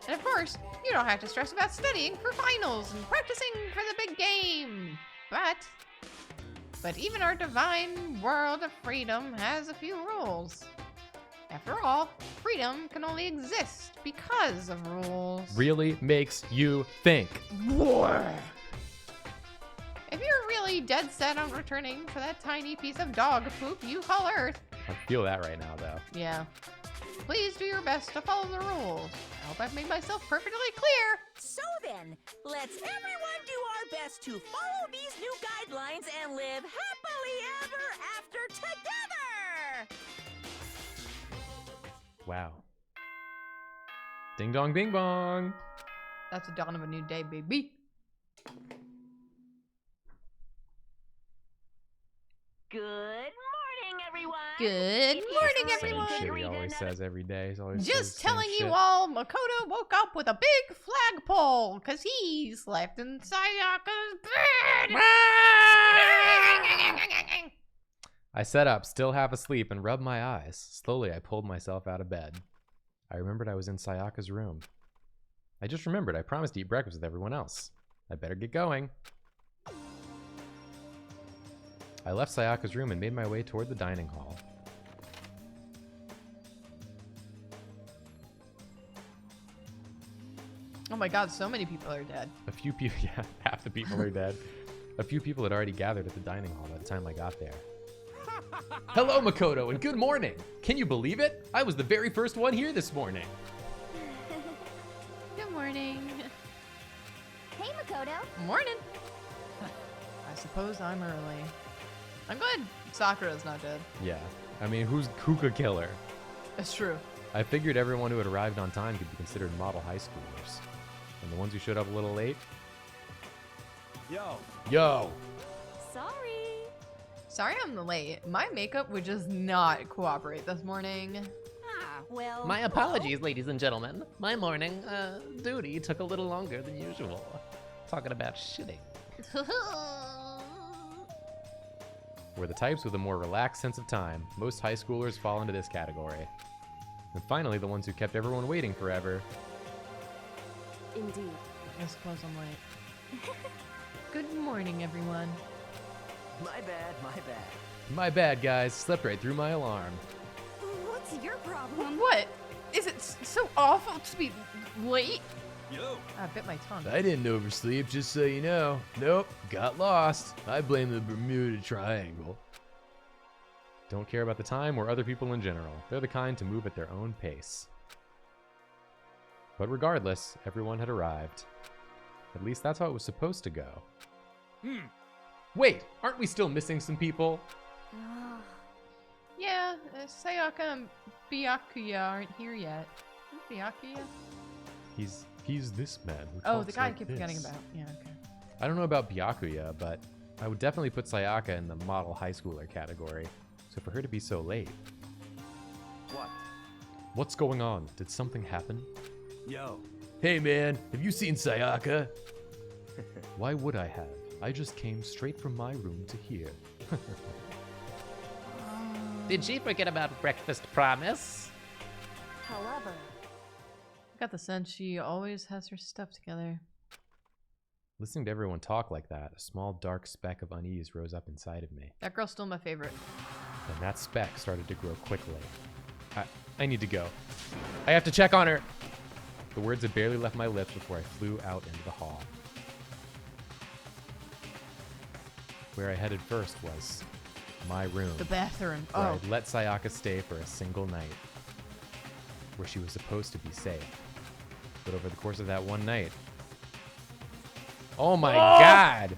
And of course, you don't have to stress about studying for finals and practicing for the big game. But even our divine world of freedom has a few rules. After all, freedom can only exist because of rules. Really makes you think. If you're really dead set on returning to that tiny piece of dog poop you call Earth. I feel that right now, though. Yeah. Please do your best to follow the rules. I hope I've made myself perfectly clear. So then, let's everyone do our best to follow these new guidelines and live happily ever after together! Wow. Ding dong, bing bong. That's the dawn of a new day, baby. Good morning, everyone. Good morning, Same everyone. shit he always says every day. He's always says Just the same telling you shit. all, Makoto woke up with a big flagpole because he slept in Sayaka's bed. I sat up, still half asleep, and rubbed my eyes. Slowly, I pulled myself out of bed. I remembered I was in Sayaka's room. I just remembered I promised to eat breakfast with everyone else. I better get going. I left Sayaka's room and made my way toward the dining hall. Oh my god, so many people are dead. A few people, yeah, half the people are dead. A few people had already gathered at the dining hall by the time I got there. Hello, Makoto, and good morning. Can you believe it? I was the very first one here this morning. Good morning. Hey, Makoto. Morning. I suppose I'm early. I'm glad Sakura's not dead. Yeah, I mean, who could kill her? It's true. I figured everyone who had arrived on time could be considered model high schoolers. And the ones who showed up a little late? Yo! Sorry I'm late. My makeup would just not cooperate this morning. Ah, well... My apologies, ladies and gentlemen. My morning, duty took a little longer than usual. Talking about shitting. We're the types with a more relaxed sense of time. Most high schoolers fall into this category. And finally, the ones who kept everyone waiting forever. Indeed. I suppose I'm late. Good morning, everyone. My bad, my bad. My bad, guys. Slept right through my alarm. What's your problem? What? Is it so awful to be late? Yo! I bit my tongue. I didn't oversleep, just so you know. Nope, got lost. I blame the Bermuda Triangle. Don't care about the time or other people in general. They're the kind to move at their own pace. But regardless, everyone had arrived. At least that's how it was supposed to go. Wait, aren't we still missing some people? Yeah, Sayaka and Byakuya aren't here yet. Who's Byakuya? He's this man who Oh, talks the guy I like keep this. forgetting about. Yeah, okay. I don't know about Byakuya, but I would definitely put Sayaka in the model high schooler category. So for her to be so late. What? What's going on? Did something happen? Yo! Hey man, have you seen Sayaka? Why would I have? I just came straight from my room to here. Did she forget about breakfast promise? However... I got the sense she always has her stuff together. Listening to everyone talk like that, a small dark speck of unease rose up inside of me. That girl's still my favorite. And that speck started to grow quickly. I need to go. I have to check on her! The words had barely left my lips before I flew out into the hall. Where I headed first was my room. The bathroom. Where Oh. I'd let Sayaka stay for a single night. Where she was supposed to be safe. But over the course of that one night... Oh my god!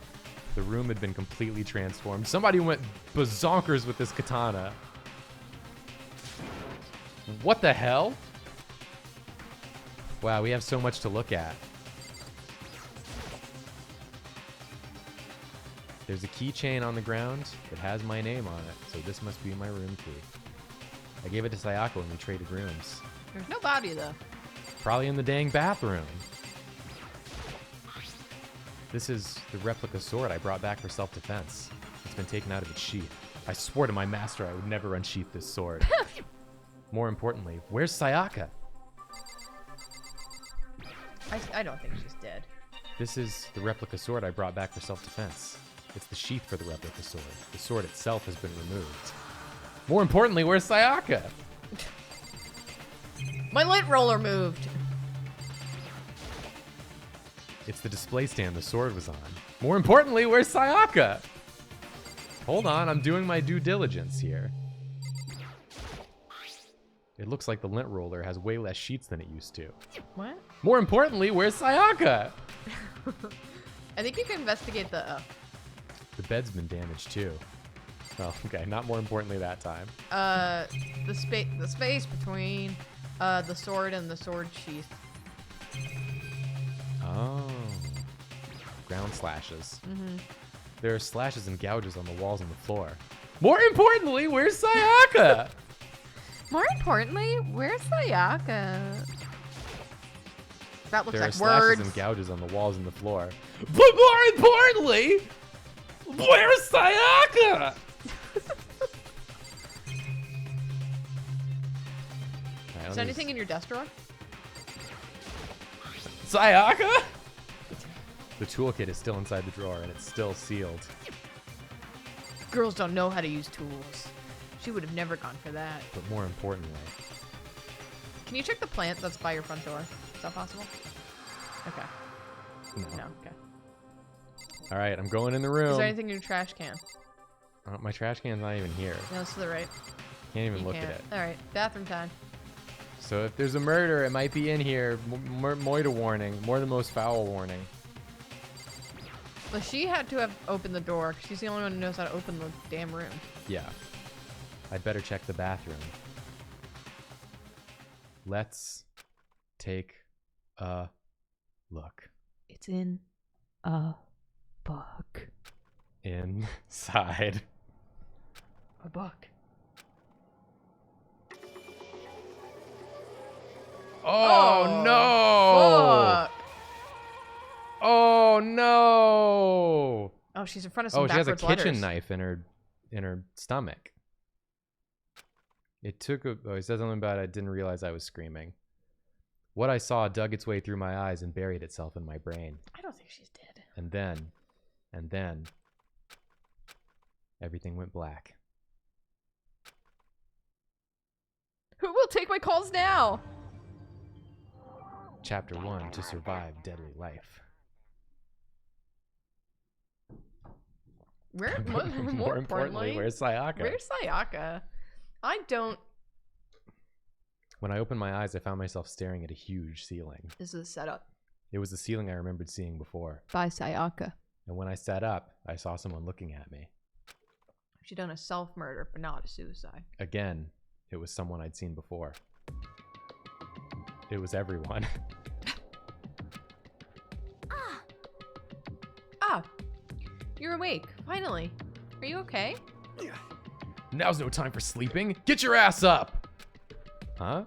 The room had been completely transformed. Somebody went bazonkers with this katana. What the hell? Wow, we have so much to look at. There's a keychain on the ground. It has my name on it, so this must be my room key. I gave it to Sayaka when we traded rooms. There's no body, though. Probably in the dang bathroom. This is the replica sword I brought back for self-defense. It's been taken out of its sheath. I swore to my master I would never unsheath this sword. More importantly, where's Sayaka? I don't think she's dead. This is the replica sword I brought back for self-defense. It's the sheath for the replica sword. The sword itself has been removed. More importantly, where's Sayaka? My lint roller moved. It's the display stand the sword was on. More importantly, where's Sayaka? Hold on, I'm doing my due diligence here. It looks like the lint roller has way less sheets than it used to. What? More importantly, where's Sayaka? I think you can investigate the... The bed's been damaged too. Oh, okay. Not more importantly that time. The space between the sword and the sword sheath. Oh. Ground slashes. Mm-hmm. There are slashes and gouges on the walls and the floor. More importantly, where's Sayaka? More importantly, where's Sayaka? That looks There are like slashes words. and gouges on the walls and the floor. But more importantly, where's Sayaka? Is there anything in your desk drawer? Sayaka? The toolkit is still inside the drawer and it's still sealed. Girls don't know how to use tools. She would have never gone for that. But more importantly, Can you check the plant that's by your front door? Is that possible? Okay. no. No, okay. All right, I'm going in the room. Is there anything in your trash can? My trash can's not even here. No, it's to the right. Can't even You look can't. at it. Alright, bathroom time. So if there's a murder, it might be in here. Moida warning. More than most foul warning. Well, she had to have opened the door. 'Cause she's the only one who knows how to open the damn room. Yeah. I'd better check the bathroom. Let's take a look. It's in a book. Inside. A book. Oh, no! Fuck. Oh no! Oh, she's in front of some Oh, she has a backwards kitchen letters. knife in her stomach. It took a. Oh, he said something about I didn't realize I was screaming. What I saw dug its way through my eyes and buried itself in my brain. I don't think she's dead. And then, everything went black. Who will take my calls now? Chapter 1, to survive deadly life. Where? More importantly, where's Sayaka? Where's Sayaka? I don't. When I opened my eyes, I found myself staring at a huge ceiling. This is a setup. It was the ceiling I remembered seeing before. By Sayaka. And when I sat up, I saw someone looking at me. She done a self-murder, but not a suicide. Again, it was someone I'd seen before. It was everyone. Ah! You're awake, finally. Are you okay? Now's no time for sleeping. Get your ass up! Huh?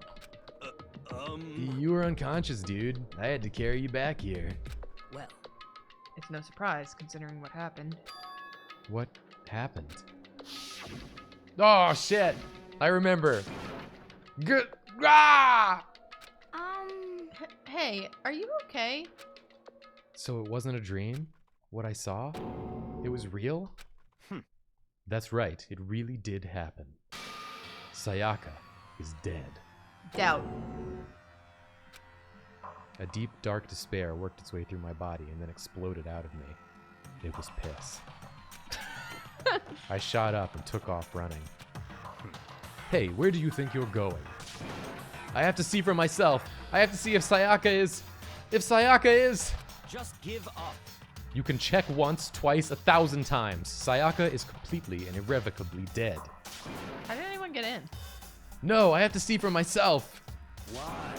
You were unconscious, dude. I had to carry you back here. Well, It's no surprise, considering what happened. What happened? Oh, shit! I remember. Good. Ah! Hey, are you okay? So it wasn't a dream? What I saw? It was real? That's right, it really did happen. Sayaka is dead. Doubt. A deep, dark despair worked its way through my body and then exploded out of me. It was piss. I shot up and took off running. Hey, where do you think you're going? I have to see for myself. I have to see if Sayaka is... Just give up. You can check once, twice, 1,000 times. Sayaka is completely and irrevocably dead. How did anyone get in? No, I have to see for myself. Why?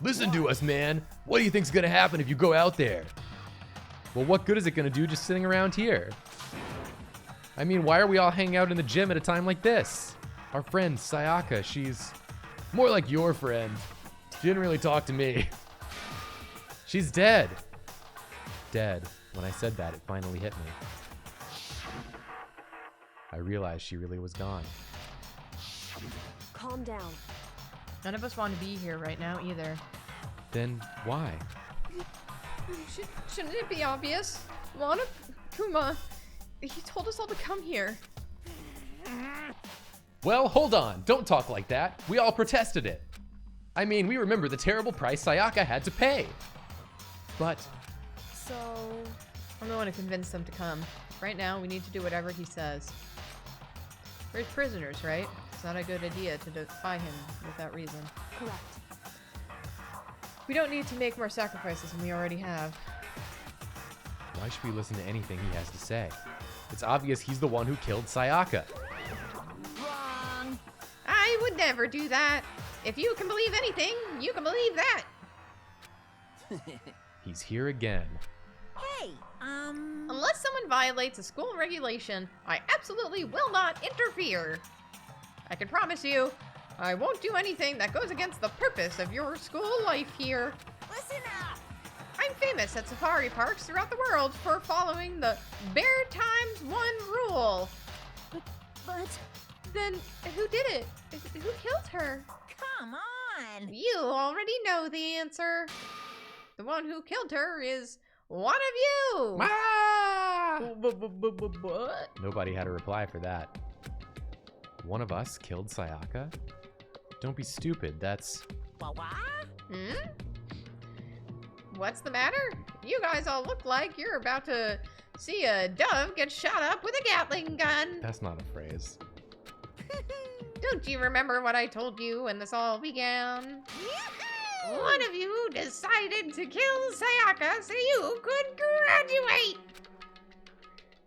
Listen to us, man. What do you think's gonna happen if you go out there? Well, what good is it gonna do just sitting around here? I mean, why are we all hanging out in the gym at a time like this? Our friend, Sayaka, she's more like your friend. She didn't really talk to me. She's dead. Dead. When I said that, it finally hit me. I realized she really was gone. Calm down. None of us want to be here right now either. Then why? Shouldn't it be obvious? Lana, Kuma, he told us all to come here. Well, hold on. Don't talk like that. We all protested it. I mean, we remember the terrible price Sayaka had to pay. But So... I'm the one to convince them to come. Right now, we need to do whatever he says. We're prisoners, right? It's not a good idea to defy him with that reason. Correct. We don't need to make more sacrifices than we already have. Why should we listen to anything he has to say? It's obvious he's the one who killed Sayaka. Wrong. I would never do that. If you can believe anything, you can believe that. He's here again. Hey, Unless someone violates a school regulation, I absolutely will not interfere. I can promise you, I won't do anything that goes against the purpose of your school life here. listen up. I'm famous at safari parks throughout the world for following the Bear Times One rule. But Then who did it? Who killed her? Come on. You already know the answer. The one who killed her is one of you. Ah! What? Nobody had a reply for that. One of us killed Sayaka? Don't be stupid, that's... What? Hmm? What's the matter? You guys all look like you're about to see a dove get shot up with a Gatling gun. That's not a phrase. Don't you remember what I told you when this all began? One of you decided to kill Sayaka so you could graduate.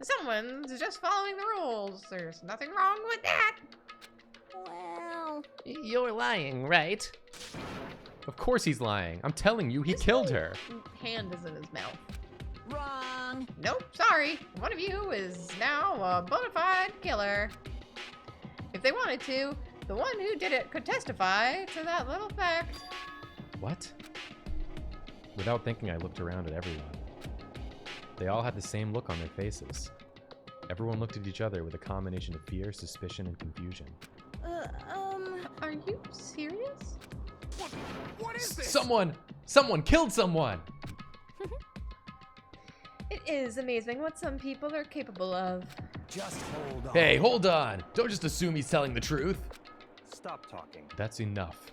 Someone's just following the rules. There's nothing wrong with that. well, You're lying, right? Of course he's lying. I'm telling you, he killed her. Hand is in his mouth. Wrong. Nope, sorry. One of you is now a bona fide killer. If they wanted to, the one who did it could testify to that little fact. What? Without thinking, I looked around at everyone. They all had the same look on their faces. Everyone looked at each other with a combination of fear, suspicion, and confusion. Are you serious? What is this? Someone killed someone! It is amazing what some people are capable of. Just hold on. Hey, hold on! Don't just assume he's telling the truth! Stop talking. That's enough.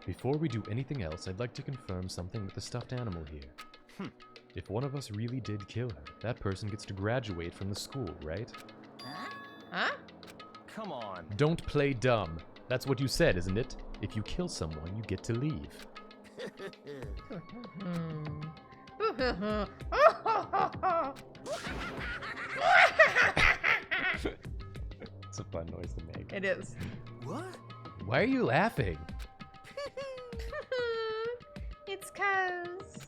Before we do anything else, I'd like to confirm something with the stuffed animal here. If one of us really did kill her, that person gets to graduate from the school, right? Huh? Come on. Don't play dumb. That's what you said, isn't it? If you kill someone, you get to leave. It's a fun noise to make. It is. What? Why are you laughing? It's 'cause...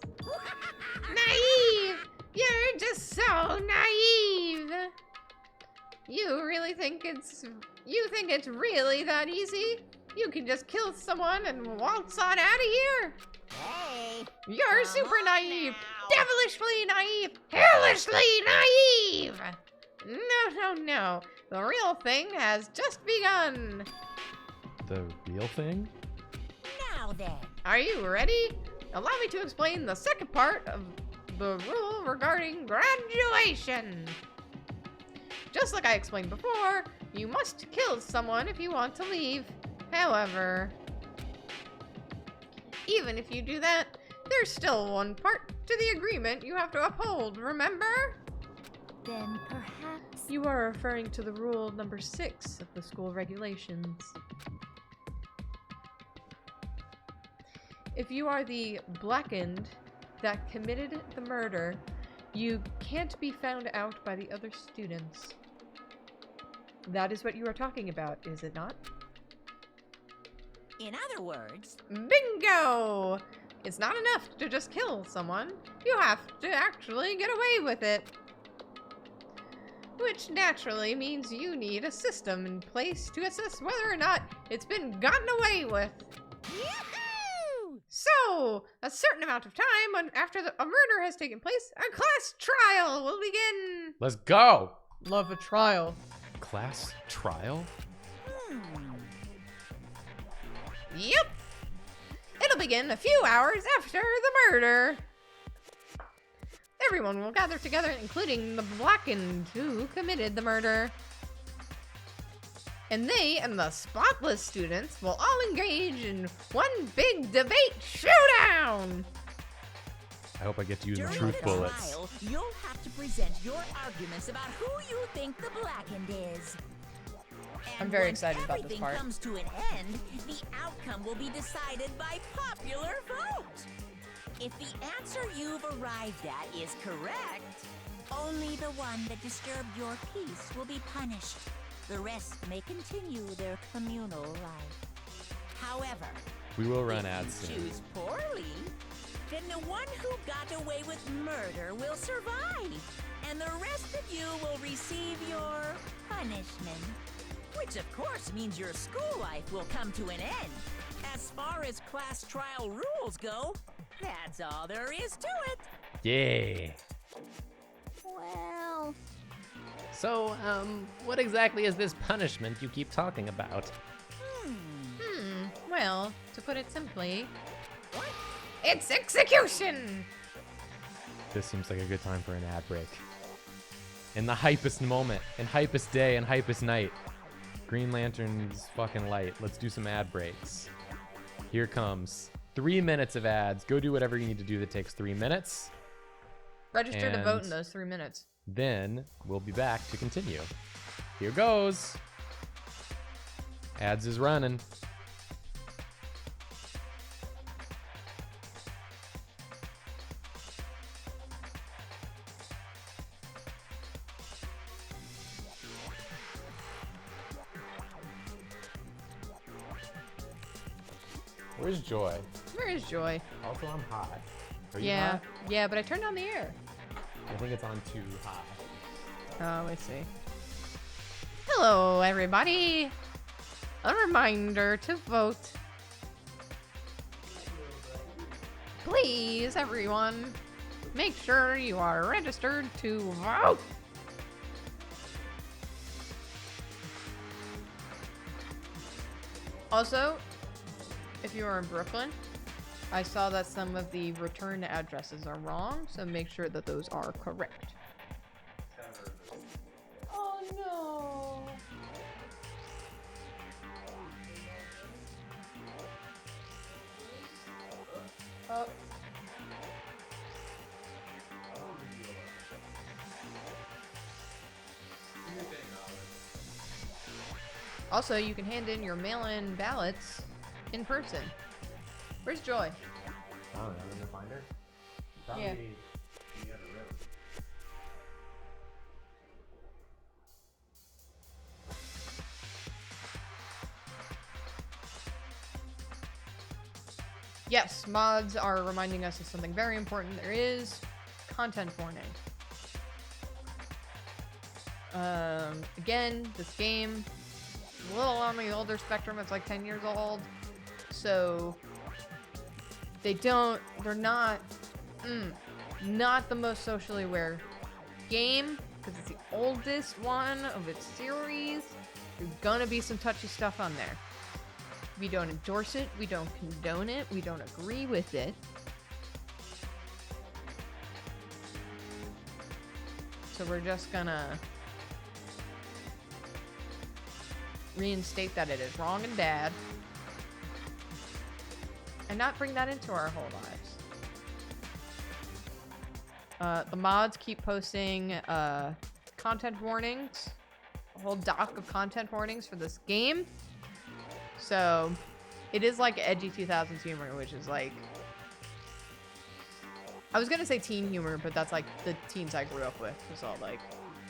Naive! You're just so naive! You really think it's... You think it's really that easy? You can just kill someone and waltz on out of here? Hey. You're Come super on naive! now. Devilishly naive! Hellishly naive! No. The real thing has just begun. The real thing? Now then. Are you ready? Allow me to explain the second part of the rule regarding graduation. Just like I explained before, you must kill someone if you want to leave. However, even if you do that, there's still one part to the agreement you have to uphold, remember? then perhaps... You are referring to the rule number 6 of the school regulations. If you are the blackened that committed the murder, you can't be found out by the other students. That is what you are talking about, is it not? In other words, Bingo! It's not enough to just kill someone. You have to actually get away with it. Which naturally means you need a system in place to assess whether or not it's been gotten away with. yahoo! So, a certain amount of time after a murder has taken place, a class trial will begin. Let's go! Love a trial. Class trial? Yep. It'll begin a few hours after the murder. Everyone will gather together, including the blackened who committed the murder. And they and the spotless students will all engage in one big debate showdown. I hope I get to use the During truth the bullets. trial, you'll have to present your arguments about who you think the blackened is. And I'm very once excited about this everything part. comes to an end, the outcome will be decided by popular vote. If the answer you've arrived at is correct, only the one that disturbed your peace will be punished. The rest may continue their communal life. However, We will run if ads you soon. choose poorly, then the one who got away with murder will survive, and the rest of you will receive your punishment. Which of course means your school life will come to an end. As far as class trial rules go, that's all there is to it. Yeah. Well, So, what exactly is this punishment you keep talking about? Well, to put it simply, it's execution! This seems like a good time for an ad break. In the hypest moment, in hypest day, and hypest night. Green Lantern's fucking light. Let's do some ad breaks. Here comes 3 minutes of ads. Go do whatever you need to do that takes 3 minutes. Register to vote in And- those 3 minutes. Then we'll be back to continue. Here goes. Ads is running. Where's Joy? Where is Joy? Also, I'm hot. Are you Yeah, hot? yeah, but I turned on the air. I think it's on too high. Oh, I see. Hello, everybody. A reminder to vote. Please, everyone, make sure you are registered to vote. Also, if you are in Brooklyn, I saw that some of the return addresses are wrong, so make sure that those are correct. Oh no. Oh. Also, you can hand in your mail-in ballots in person. Where's Joy? I don't know. I'm gonna find her. Yeah. Yes, mods are reminding us of something very important. There is content warning. Again, this game is a little on the older spectrum. It's like 10 years old. So they're not the most socially aware game, because it's the oldest one of its series. There's gonna be some touchy stuff on there. We don't endorse it, we don't condone it, we don't agree with it. So we're just gonna reinstate that it is wrong and bad, and not bring that into our whole lives. The mods keep posting content warnings, a whole doc of content warnings for this game. So it is like edgy 2000s humor, which is like, I was gonna say teen humor, but that's like the teens I grew up with. It's all like,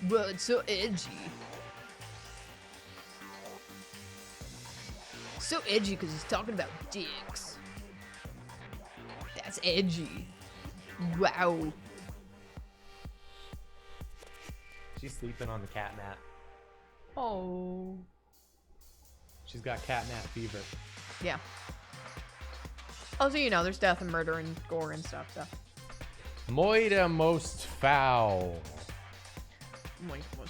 well, it's so edgy. So edgy because it's talking about dicks. That's edgy. Wow. She's sleeping on the cat mat. Oh. She's got cat mat fever. Yeah. Also, you know, there's death and murder and gore and stuff, so. Moida most foul.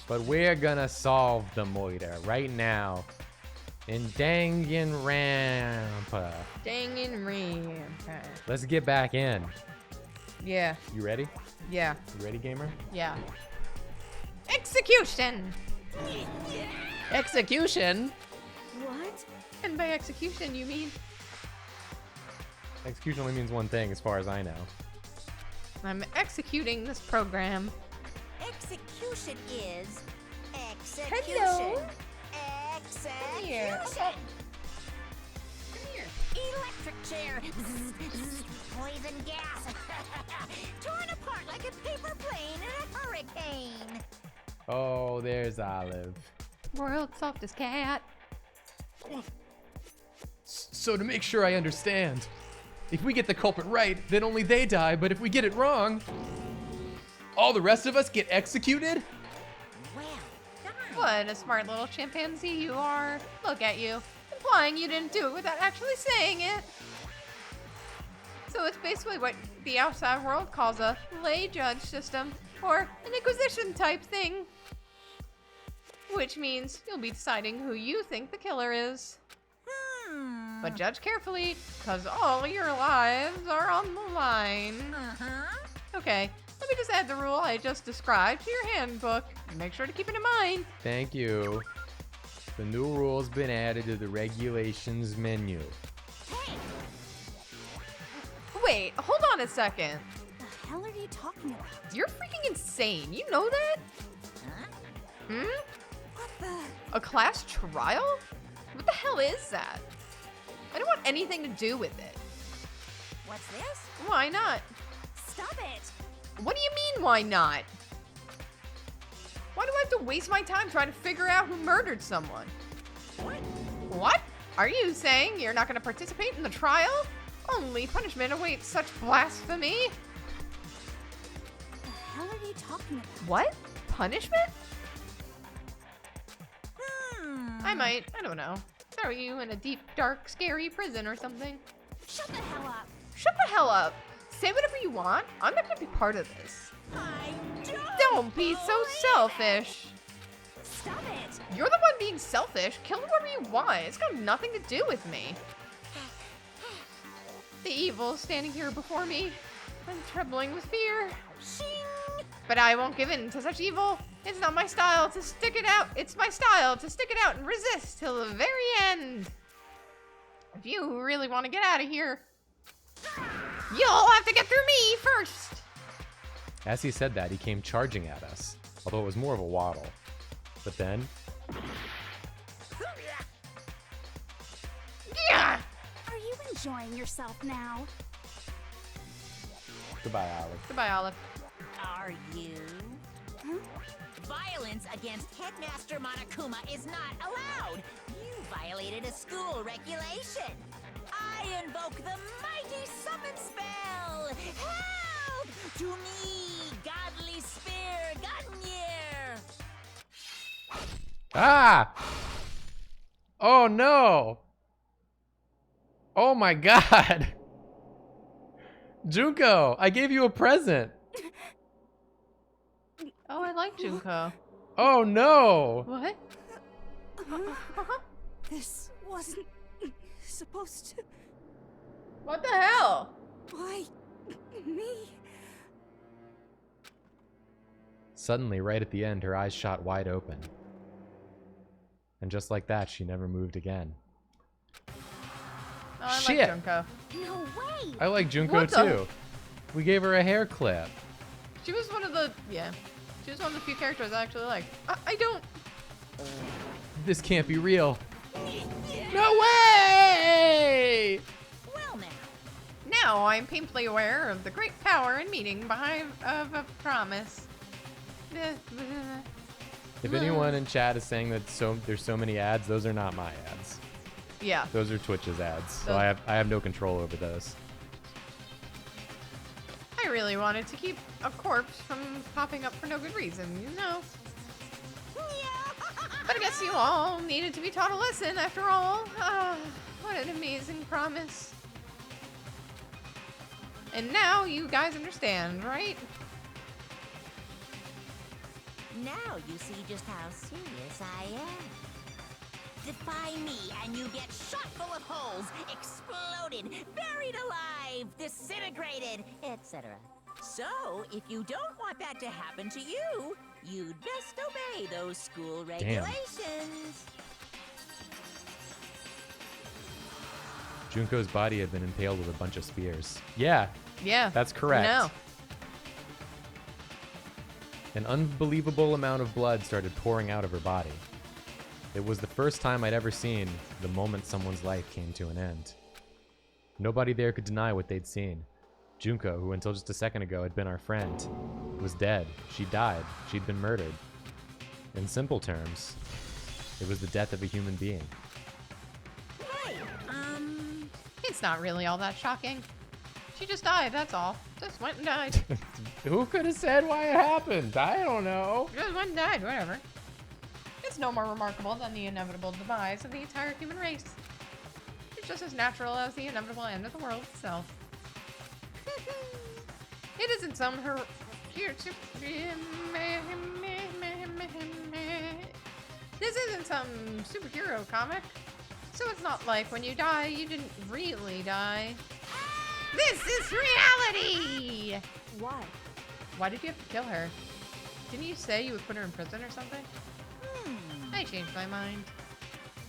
But we're gonna solve the Moida right now. In Danganronpa. Danganronpa. Let's get back in. Yeah. You ready? Yeah. You ready, gamer? Yeah. Execution! Execution? What? And by execution, you mean? Execution only means one thing, as far as I know. I'm executing this program. Execution is execution. Hello? Execution! Electric chair. Poison gas. Torn apart like a paper plane in a hurricane. Oh, there's Olive. World's softest cat. So to make sure I understand, if we get the culprit right, then only they die, but if we get it wrong, all the rest of us get executed? Well done. What a smart little chimpanzee you are. Look at you. Implying you didn't do it without actually saying it. So it's basically what the outside world calls a lay judge system, or an inquisition type thing. Which means you'll be deciding who you think the killer is. But judge carefully, cause all your lives are on the line. Okay, let me just add the rule I just described to your handbook. Make sure to keep it in mind. Thank you. The new rule's been added to the regulations menu. Hey, Wait, hold on a second. The hell are you talking about? You're freaking insane. You know that? huh? What the? A class trial? What the hell is that? I don't want anything to do with it. What's this? Why not? Stop it! What do you mean, why not? Why do I have to waste my time trying to figure out who murdered someone? What? Are you saying you're not going to participate in the trial? Only punishment awaits such blasphemy. The hell are you talking about? What? Punishment? I don't know. Throw you in a deep, dark, scary prison or something. Shut the hell up! Shut the hell up. Say whatever you want. I'm not going to be part of this. I Don't be so selfish. Stop it! You're the one being selfish. Kill whoever you want. It's got nothing to do with me. The evil standing here before me. I'm trembling with fear. Shing! But I won't give in to such evil. It's not my style to stick it out. It's my style to stick it out and resist till the very end. If you really want to get out of here, you'll have to get through me first. As he said that, he came charging at us, although it was more of a waddle. But then, Yeah. Are you enjoying yourself now? goodbye, Olive. Goodbye, Olive. Are you? Violence against Headmaster Monokuma is not allowed. You violated a school regulation. I invoke the mighty summon spell. Help! To me, godly spear, Gunyear. Ah! Oh no! Oh my god! Junko, I gave you a present! Oh, I like Junko. Oh no! What? This wasn't supposed to. What the hell? Why me? Suddenly, right at the end, her eyes shot wide open. And just like that, she never moved again. Oh, I Shit. like Junko. No way! I like Junko What the- too. We gave her a hair clip. She was one of the, she was one of the few characters I actually like. I don't. This can't be real. No way! Well now. Now I'm painfully aware of the great power and meaning behind of a promise. If anyone in chat is saying that there's so many ads, those are not my ads. Yeah. Those are Twitch's ads. So Those- I have no control over those. I really wanted to keep a corpse from popping up for no good reason, you know. But I guess you all needed to be taught a lesson after all. Ah, what an amazing promise. And now you guys understand, right? Now you see just how serious I am. Defy me and you get shot full of holes, exploded, buried alive, disintegrated, etc. So, if you don't want that to happen to you, you'd best obey those school regulations. Junko's body had been impaled with a bunch of spears. Yeah, Yeah. that's correct. No. An unbelievable amount of blood started pouring out of her body. It was the first time I'd ever seen the moment someone's life came to an end. Nobody there could deny what they'd seen. Junko, who until just a second ago had been our friend, was dead. She died. She'd been murdered. In simple terms, it was the death of a human being. Hey, It's not really all that shocking. She just died, that's all. Just went and died. Who could have said why it happened? I don't know. Just went and died, whatever. It's no more remarkable than the inevitable demise of the entire human race. It's just as natural as the inevitable end of the world itself. It isn't some This isn't some superhero comic. So it's not like when you die, you didn't really die. This is reality! Why? Why did you have to kill her? Didn't you say you would put her in prison or something? I changed my mind.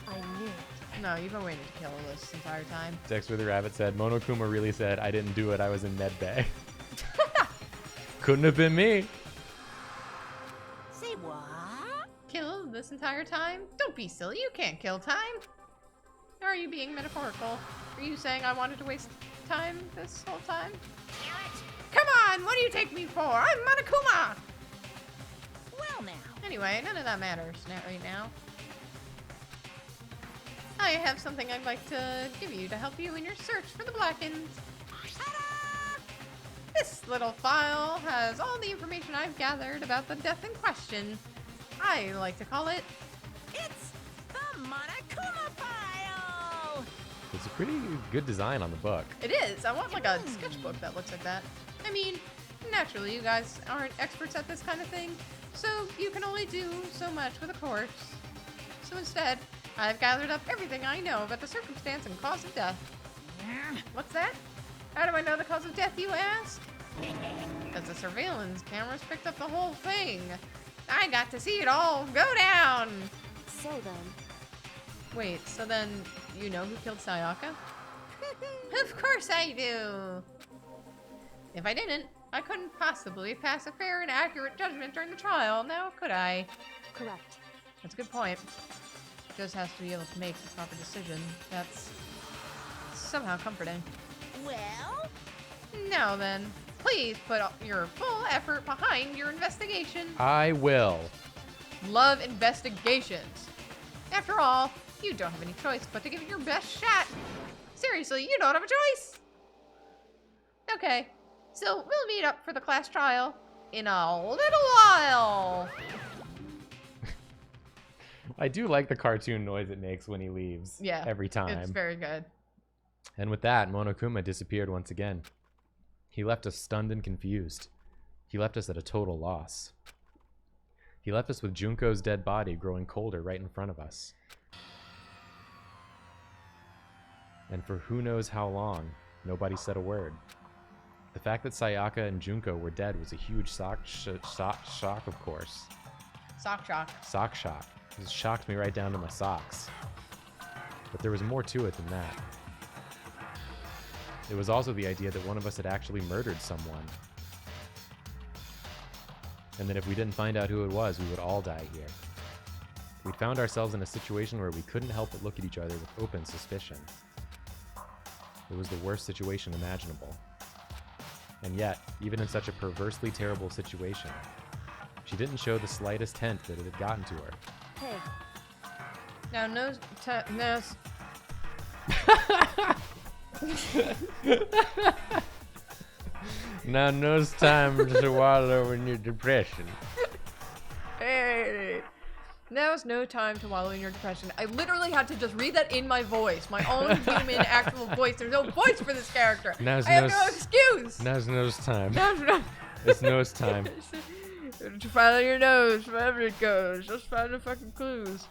I knew it. No, you've been waiting to kill her this entire time. Dex with the Rabbit said, Monokuma really said, I didn't do it, I was in med bay. Couldn't have been me. say what? Kill this entire time? Don't be silly, you can't kill time. Or are you being metaphorical? Are you saying I wanted to waste time this whole time? Come on, what do you take me for? I'm Monokuma! Well now. Anyway, none of that matters right now. I have something I'd like to give you to help you in your search for the Blackened. This little file has all the information I've gathered about the death in question. I like to call it... It's the Monokuma file! It's a pretty good design on the book. It is. I want like a sketchbook that looks like that. I mean, naturally you guys aren't experts at this kind of thing, so you can only do so much with a corpse. So instead, I've gathered up everything I know about the circumstance and cause of death. What's that? How do I know the cause of death, you ask? Because the surveillance cameras picked up the whole thing. I got to see it all go down. So then, Wait, so then you know who killed Sayaka? Of course I do. If I didn't, I couldn't possibly pass a fair and accurate judgment during the trial, now could I? correct. That's a good point. Just has to be able to make the proper decision. That's somehow comforting. Well, Now then, please put your full effort behind your investigation. I will. Love investigations. After all, you don't have any choice but to give it your best shot. Seriously, you don't have a choice. Okay, so we'll meet up for the class trial in a little while. I do like the cartoon noise it makes when he leaves. Yeah, Every time. It's very good. And with that, Monokuma disappeared once again. He left us stunned and confused. He left us at a total loss. He left us with Junko's dead body growing colder right in front of us. And for who knows how long, nobody said a word. The fact that Sayaka and Junko were dead was a huge shock, of course. Sock shock. Sock shock. It shocked me right down to my socks. But there was more to it than that. It was also the idea that one of us had actually murdered someone. And that if we didn't find out who it was, we would all die here. We found ourselves in a situation where we couldn't help but look at each other with open suspicion. It was the worst situation imaginable. And yet, even in such a perversely terrible situation, she didn't show the slightest hint that it had gotten to her. Hey, Now, no. Now knows time to wallow in your depression. Hey! Now's no time to wallow in your depression. I literally had to just read that in my voice, my own human actual voice. There's no voice for this character. Now's I have no excuse. Now's nose time. No. It's nose time. Follow your nose, wherever it goes. Just find the fucking clues.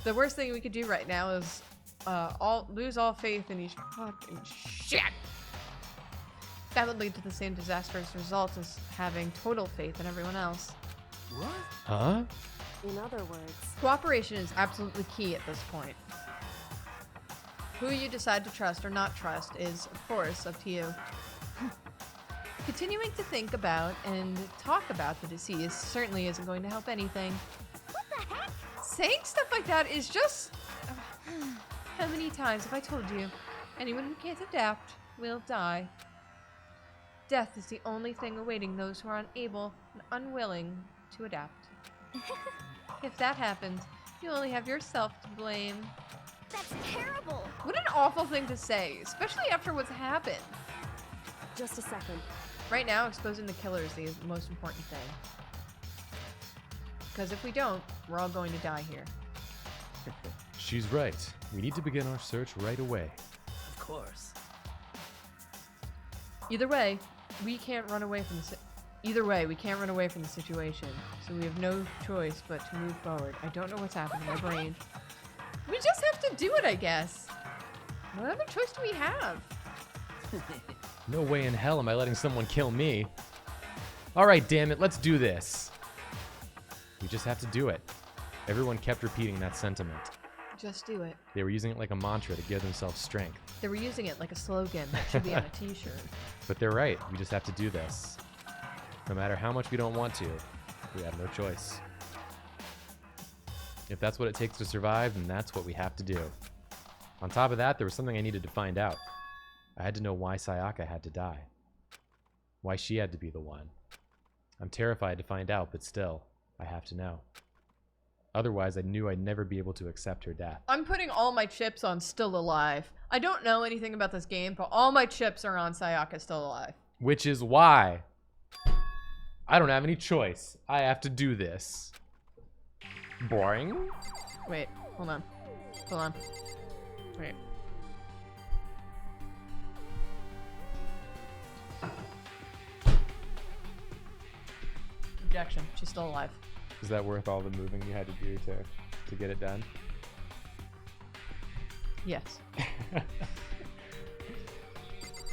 The worst thing we could do right now is lose all faith in each fucking shit. That would lead to the same disastrous result as having total faith in everyone else. What? Huh? in other words, Cooperation is absolutely key at this point. Who you decide to trust or not trust is, of course, up to you. Continuing to think about and talk about the deceased certainly isn't going to help anything. What the heck? saying stuff like that is just... How many times have I told you? Anyone who can't adapt will die. Death is the only thing awaiting those who are unable and unwilling to adapt. If that happens, you only have yourself to blame. That's terrible. What an awful thing to say, especially after what's happened. Just a second. Right now, exposing the killer is the most important thing. Because if we don't, we're all going to die here. She's right. We need to begin our search right away. Of course. Either way, we can't run away from the situation. So we have no choice but to move forward. I don't know what's happening in my brain. We just have to do it, I guess. What other choice do we have? No way in hell am I letting someone kill me. Alright, damn it, let's do this. We just have to do it. Everyone kept repeating that sentiment. Just do it. They were using it like a mantra to give themselves strength. They were using it like a slogan that should be on a t-shirt. But they're right, we just have to do this. No matter how much we don't want to, we have no choice. If that's what it takes to survive, then that's what we have to do. On top of that, there was something I needed to find out. I had to know why Sayaka had to die. Why she had to be the one. I'm terrified to find out, but still, I have to know. Otherwise, I knew I'd never be able to accept her death. I'm putting all my chips on Still Alive. I don't know anything about this game, but all my chips are on Sayaka Still Alive. Which is why I don't have any choice. I have to do this. Boring? Wait, hold on. Hold on. Wait. Objection. She's still alive. Is that worth all the moving you had to do to get it done? Yes.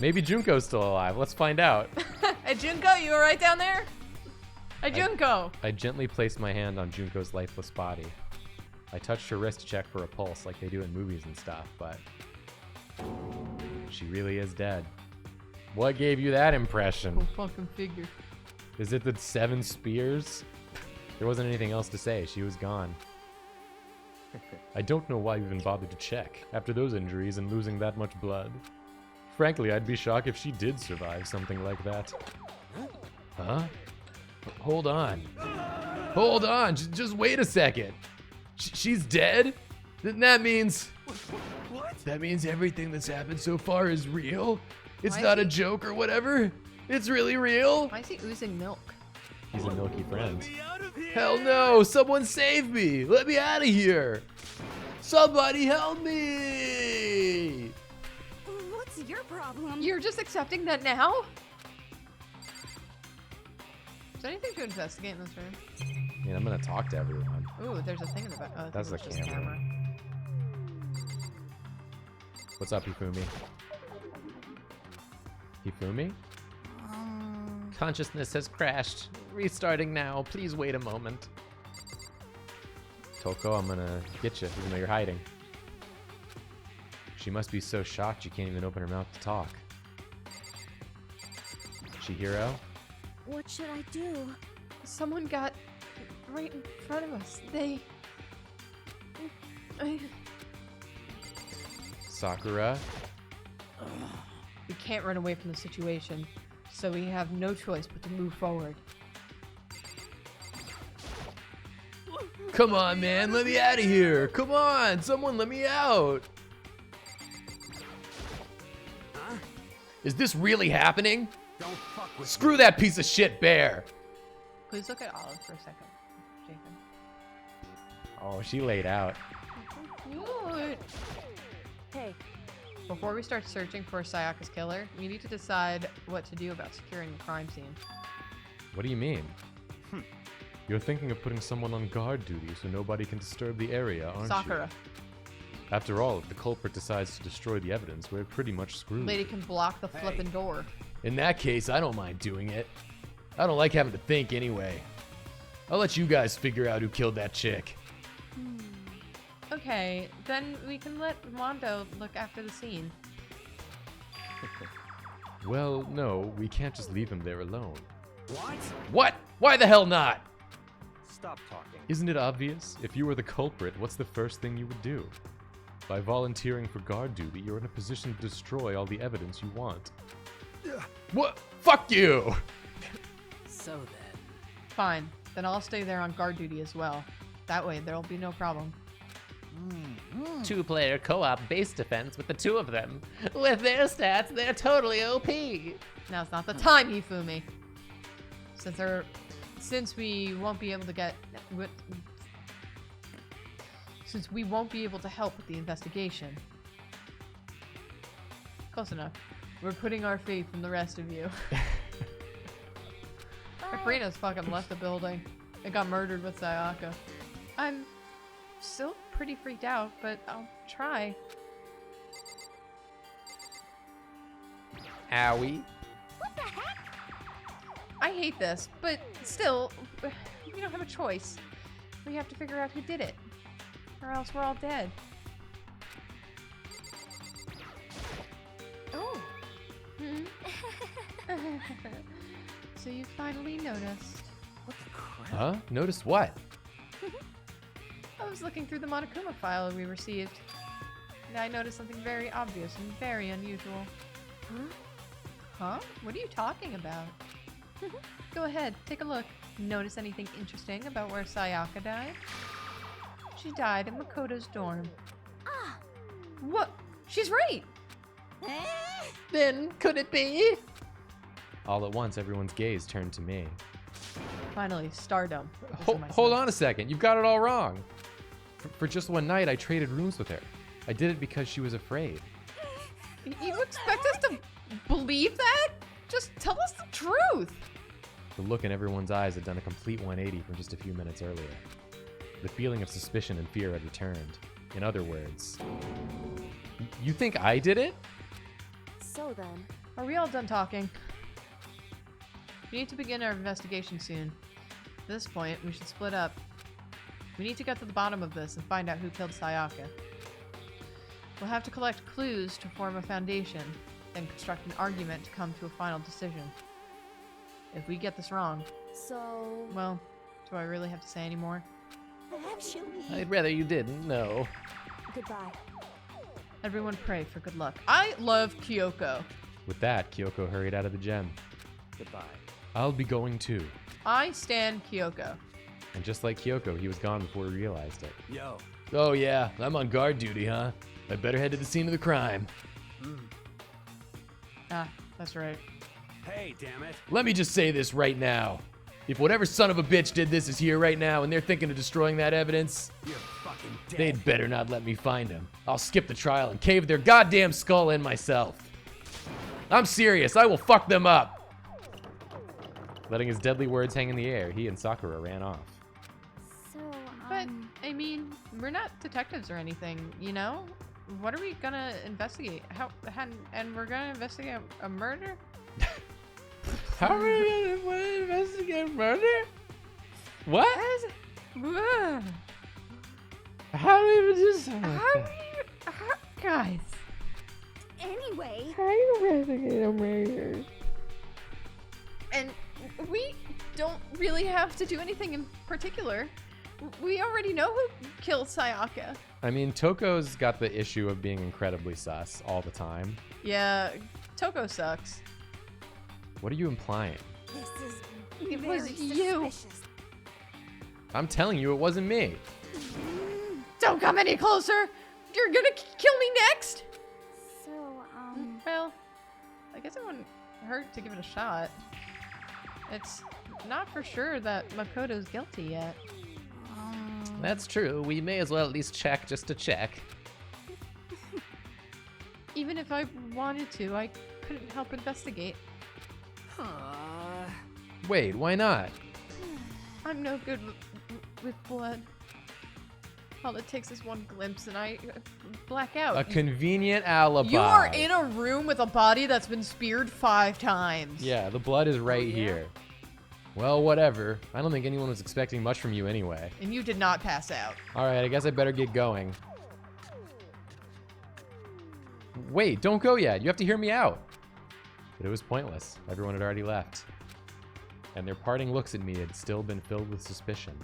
Maybe Junko's still alive. Let's find out. Hey, Junko, you alright down there? Hey, Junko! I gently placed my hand on Junko's lifeless body. I touched her wrist to check for a pulse like they do in movies and stuff, but she really is dead. What gave you that impression? Go fucking figure. Is it the 7 spears? There wasn't anything else to say. She was gone. I don't know why you even bothered to check after those injuries and losing that much blood. Frankly, I'd be shocked if she did survive something like that. Huh? Hold on. Hold on. Just wait a second. She's dead? Then that means... What? That means everything that's happened so far is real? It's Why not is a he- joke or whatever? It's really real? Why is he oozing milk? He's a milky friend. Let me out of here! Hell no! Someone save me! Let me out of here! Somebody help me! What's your problem? You're just accepting that now? Is there anything to investigate in this room? I mean, I'm gonna talk to everyone. Ooh, there's a thing in the back. Oh, I That's think the it's just camera. What's up, Hifumi? Hifumi? Consciousness has crashed. Restarting now. Please wait a moment. Toko, I'm gonna get you, even though you're hiding. She must be so shocked she can't even open her mouth to talk. Chihiro? What should I do? Someone got right in front of us. Sakura? We can't run away from the situation, so we have no choice but to move forward. Come on, man, let me out of here! Come on, someone let me out! Huh? Is this really happening? Don't fuck with Screw that piece of shit bear! Please look at Olive for a second, Jacob. Oh, she laid out. Good. Hey, Before we start searching for Sayaka's killer, we need to decide what to do about securing the crime scene. What do you mean? You're thinking of putting someone on guard duty so nobody can disturb the area, aren't Sakura. you? After all, if the culprit decides to destroy the evidence, we're pretty much screwed. Lady can block the flippin' door. In that case, I don't mind doing it. I don't like having to think anyway. I'll let you guys figure out who killed that chick. Okay, then we can let Mondo look after the scene. Well, no, we can't just leave him there alone. what? What? Why the hell not? Stop talking. Isn't it obvious? If you were the culprit, what's the first thing you would do? By volunteering for guard duty, you're in a position to destroy all the evidence you want. What? Fuck you! So then. Fine, then I'll stay there on guard duty as well. That way there'll be no problem. Two-player co-op base defense with the two of them. With their stats, they're totally OP. Now's not the time, Hifumi. Since we won't be able to help with the investigation. Close enough. We're putting our faith in the rest of you. Sabrina's fucking left the building. It got murdered with Sayaka. I'm still pretty freaked out, but I'll try. Owie. What the heck? I hate this, but still, we don't have a choice. We have to figure out who did it, or else we're all dead. Oh. So you finally noticed. What the crap? Huh? Noticed what? I was looking through the Monokuma file we received, and I noticed something very obvious and very unusual. Huh? What are you talking about? Go ahead, take a look. Notice anything interesting about where Sayaka died? She died in Makoto's dorm. Ah. What? She's right! Then, could it be? All at once, everyone's gaze turned to me. Finally, stardom. Hold on a second, you've got it all wrong. For just one night, I traded rooms with her. I did it because she was afraid. You expect us to believe that? Just tell us the truth! The look in everyone's eyes had done a complete 180 from just a few minutes earlier. The feeling of suspicion and fear had returned. In other words, you think I did it? So then. Are we all done talking? We need to begin our investigation soon. At this point, we should split up. We need to get to the bottom of this and find out who killed Sayaka. We'll have to collect clues to form a foundation, then construct an argument to come to a final decision. If we get this wrong, So. well, do I really have to say any more? Actually. I'd rather you didn't, no. Goodbye. Everyone pray for good luck. I love Kyoko. With that, Kyoko hurried out of the gym. Goodbye. I'll be going too. I stand Kyoko. And just like Kyoko, he was gone before he realized it. Yo. Oh yeah, I'm on guard duty, huh? I better head to the scene of the crime. Ah, that's right. Hey, damn it. Let me just say this right now. If whatever son of a bitch did this is here right now and they're thinking of destroying that evidence, You're fucking dead. they'd better not let me find him. I'll skip the trial and cave their goddamn skull in myself. I'm serious, I will fuck them up. Letting his deadly words hang in the air, he and Sakura ran off. So, But, I mean, we're not detectives or anything, you know? What are we gonna investigate? And we're gonna investigate a murder? How are we gonna investigate murder? What? Ugh. How do we even do something like that? Guys. anyway. How do you investigate a murder? And we don't really have to do anything in particular. We already know who killed Sayaka. I mean, Toko's got the issue of being incredibly sus all the time. Yeah, Toko sucks. What are you implying? This is It very was you. suspicious. I'm telling you, it wasn't me. Don't come any closer! You're gonna kill me next! So, Well, I guess it wouldn't hurt to give it a shot. It's not for sure that Makoto's guilty yet. That's true. We may as well at least check just to check. Even if I wanted to, I couldn't help investigate. Wait, why not? I'm no good with blood. All it takes is one glimpse and I black out. A convenient alibi. You are in a room with a body that's been speared 5 times. Yeah, the blood is right here. Well, whatever. I don't think anyone was expecting much from you anyway. And you did not pass out. Alright, I guess I better get going. Wait, don't go yet. You have to hear me out. But it was pointless. Everyone had already left. And their parting looks at me had still been filled with suspicion.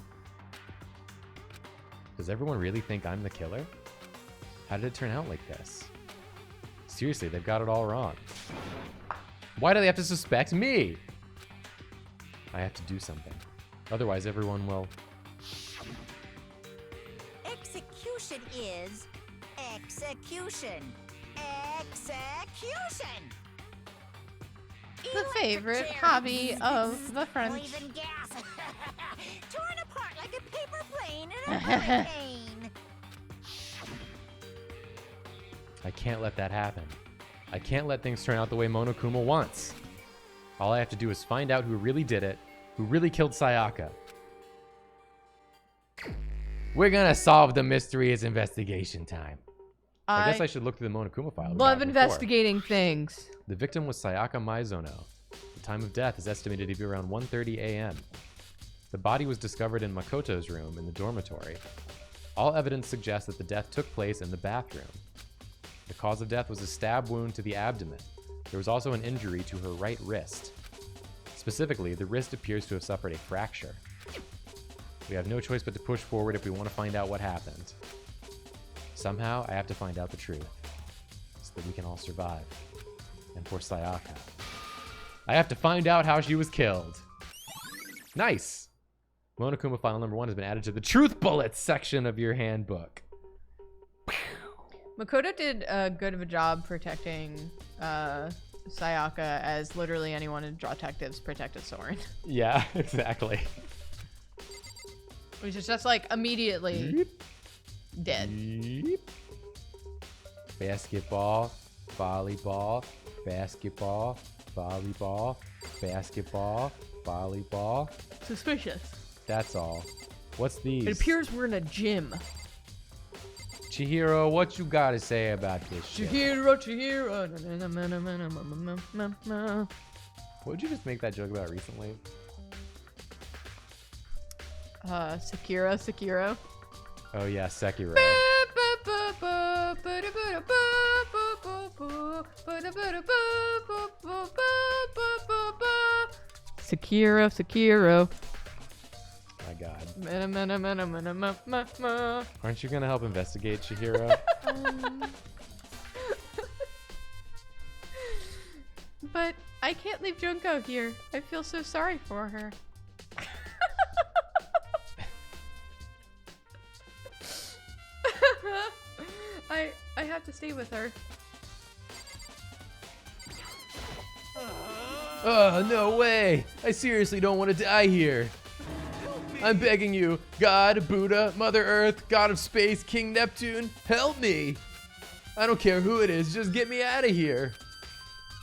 Does everyone really think I'm the killer? How did it turn out like this? Seriously, they've got it all wrong. Why do they have to suspect me? I have to do something. Otherwise, everyone will... Execution is execution. Execution! The favorite hobby of the French. Poison gas. Torn apart like a paper plane in a hurricane. I can't let that happen. I can't let things turn out the way Monokuma wants. All I have to do is find out who really did it, who really killed Sayaka. We're gonna solve the mystery. It's investigation time. I guess I should look through the Monokuma file. Love investigating things. The victim was Sayaka Maizono. The time of death is estimated to be around 1:30 a.m. The body was discovered in Makoto's room in the dormitory. All evidence suggests that the death took place in the bathroom. The cause of death was a stab wound to the abdomen. There was also an injury to her right wrist. Specifically, the wrist appears to have suffered a fracture. We have no choice but to push forward if we want to find out what happened. Somehow, I have to find out the truth, so that we can all survive. And for Sayaka, I have to find out how she was killed. Nice! Monokuma file number 1 has been added to the Truth Bullets section of your handbook. Makoto did a good of a job protecting Sayaka as literally anyone in Draw Detectives protected Soren. Yeah, exactly. Which is just like immediately dead. Basketball, volleyball, basketball, volleyball, basketball, volleyball. Suspicious. That's all. What's these? It appears we're in a gym. Chihiro, what you gotta say about this shit? Chihiro. What did you just make that joke about recently? Sekiro. Oh yeah, Sekiro. Sekiro. My God. Mana. Aren't you gonna help investigate, Chihiro? But I can't leave Junko here. I feel so sorry for her. I have to stay with her. Oh, no way! I seriously don't want to die here. I'm begging you, God, Buddha, Mother Earth, God of Space, King Neptune, help me! I don't care who it is, just get me out of here.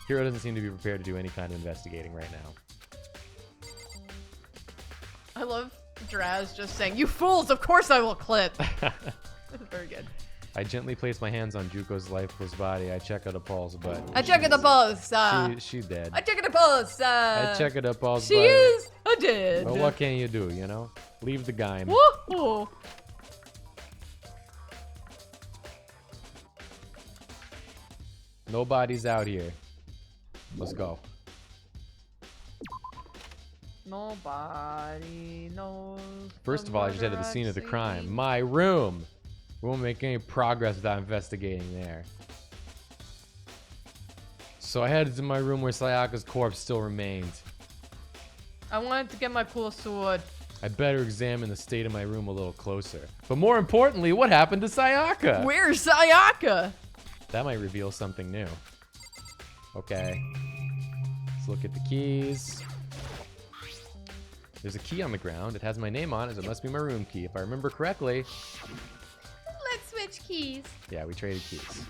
Hiro doesn't seem to be prepared to do any kind of investigating right now. I love Draz just saying, "You fools, of course I will clip." Very good. I gently place my hands on Juko's lifeless body. I check out a pulse, but... I check the pulse. She's dead. I check the pulse. I check the pulse, She is dead. Well, what can you do, you know? Leave the game. Woohoo! Nobody's out here. Let's go. Nobody knows. First of all, I just headed to the scene of the crime. My room! We won't make any progress without investigating there. So I headed to my room where Sayaka's corpse still remained. I wanted to get my cool sword. I better examine the state of my room a little closer. But more importantly, what happened to Sayaka? Where's Sayaka? That might reveal something new. Okay. Let's look at the keys. There's a key on the ground. It has my name on it, so it must be my room key. If I remember correctly. Let's switch keys. Yeah, we traded keys.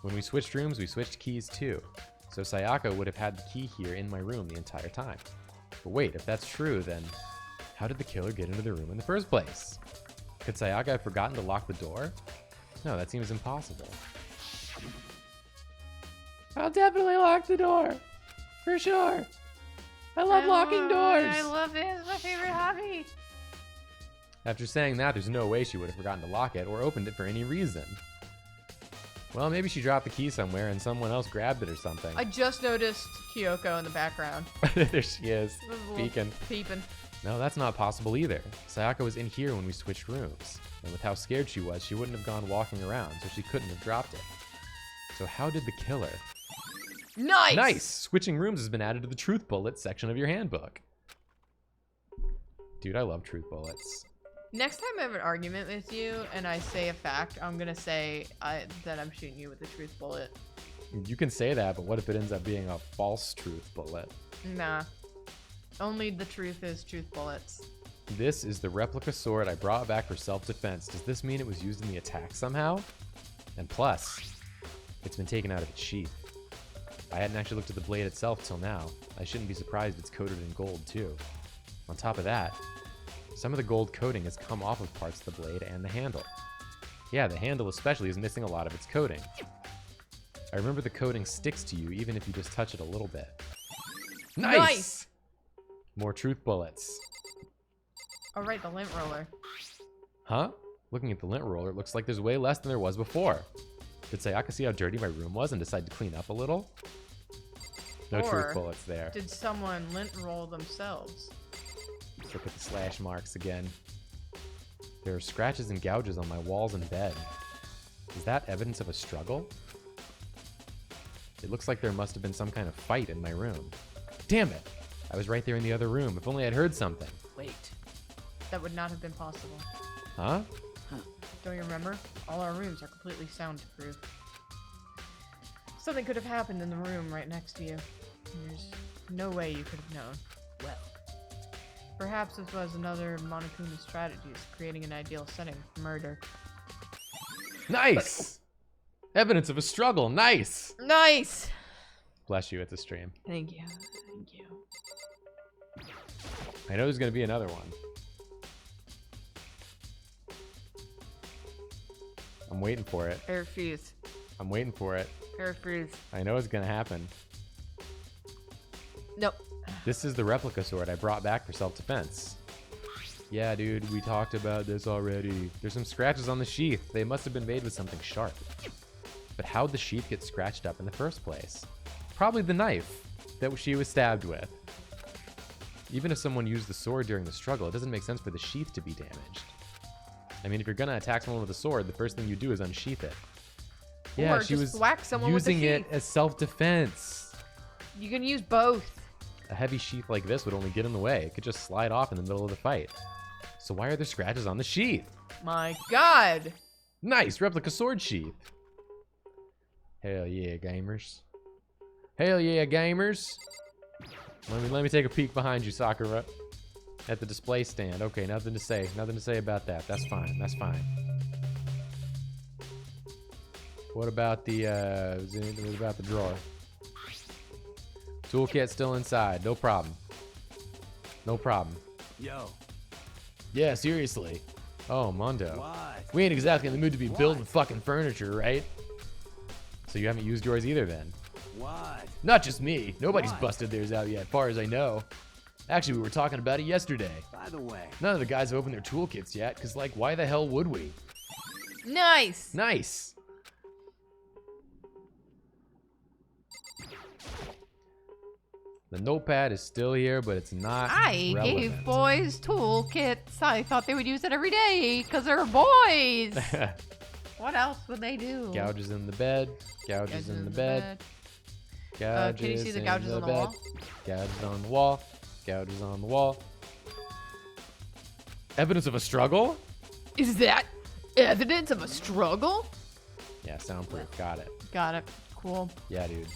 When we switched rooms, we switched keys too. So Sayaka would have had the key here in my room the entire time. But wait, if that's true, then how did the killer get into the room in the first place? Could Sayaka have forgotten to lock the door? No, that seems impossible. I'll definitely lock the door. For sure. I love locking doors. I love it. It's my favorite hobby. After saying that, there's no way she would have forgotten to lock it or opened it for any reason. Well, maybe she dropped the key somewhere and someone else grabbed it or something. I just noticed Kyoko in the background. There she is, peeking. Peeping. No, that's not possible either. Sayaka was in here when we switched rooms. And with how scared she was, she wouldn't have gone walking around, so she couldn't have dropped it. So how did the killer? Nice! Nice! Switching rooms has been added to the truth bullet section of your handbook. Dude, I love truth bullets. Next time I have an argument with you and I say a fact, I'm gonna say that I'm shooting you with a truth bullet. You can say that, but what if it ends up being a false truth bullet? Nah. Only the truth is truth bullets. This is the replica sword I brought back for self-defense. Does this mean it was used in the attack somehow? And plus, it's been taken out of its sheath. I hadn't actually looked at the blade itself till now. I shouldn't be surprised it's coated in gold too. On top of that, some of the gold coating has come off of parts of the blade and the handle. Yeah, the handle especially is missing a lot of its coating. I remember the coating sticks to you even if you just touch it a little bit. Nice! More truth bullets. Oh right, the lint roller. Huh? Looking at the lint roller, it looks like there's way less than there was before. Did Sayaka see how dirty my room was and decide to clean up a little? No truth bullets there. Did someone lint roll themselves? Let's look at the slash marks again. There are scratches and gouges on my walls and bed. Is that evidence of a struggle? It looks like there must have been some kind of fight in my room. Damn it! I was right there in the other room. If only I'd heard something. Wait. That would not have been possible. Huh? Don't you remember? All our rooms are completely soundproof. Something could have happened in the room right next to you. There's no way you could have known. Well. Perhaps this was another Monokuma's strategies, creating an ideal setting for murder. Nice! Evidence of a struggle. Nice! Nice! Bless you, it's a stream. Thank you. Thank you. I know there's gonna be another one. I'm waiting for it. I refuse. I'm waiting for it. I refuse. I know it's gonna happen. Nope. This is the replica sword I brought back for self-defense. Yeah, dude, we talked about this already. There's some scratches on the sheath. They must have been made with something sharp. But how'd the sheath get scratched up in the first place? Probably the knife that she was stabbed with. Even if someone used the sword during the struggle, it doesn't make sense for the sheath to be damaged. I mean, if you're gonna attack someone with a sword, the first thing you do is unsheath it. Yeah, or she was whack someone using with the it sheath. as self-defense. You can use both. A heavy sheath like this would only get in the way. It could just slide off in the middle of the fight. So why are there scratches on the sheath? My God. Nice, replica sword sheath. Hell yeah, gamers. Hell yeah, gamers. Let me take a peek behind you, Sakura. At the display stand. Okay, nothing to say. Nothing to say about that. That's fine. That's fine. What about the drawer? Toolkit still inside. No problem. No problem. Yo. Yeah, seriously. Oh, Mondo. What? We ain't exactly in the mood to be building fucking furniture, right? So you haven't used yours either then? What? Not just me. Nobody's What? busted theirs out yet, far as I know. Actually, we were talking about it yesterday. By the way. None of the guys have opened their toolkits yet, because, like, why the hell would we? Nice. Nice. The notepad is still here, but it's not I relevant. gave boys toolkits. I thought they would use it every day because they're boys. What else would they do? Gouges in the bed. Gouges in the bed. Gouges can you see the gouges in on the bed. wall? Gouges on the wall. Gouges on the wall. Evidence of a struggle? Is that evidence of a struggle? Yeah, soundproof. Got it. Got it. Cool. Yeah, dude.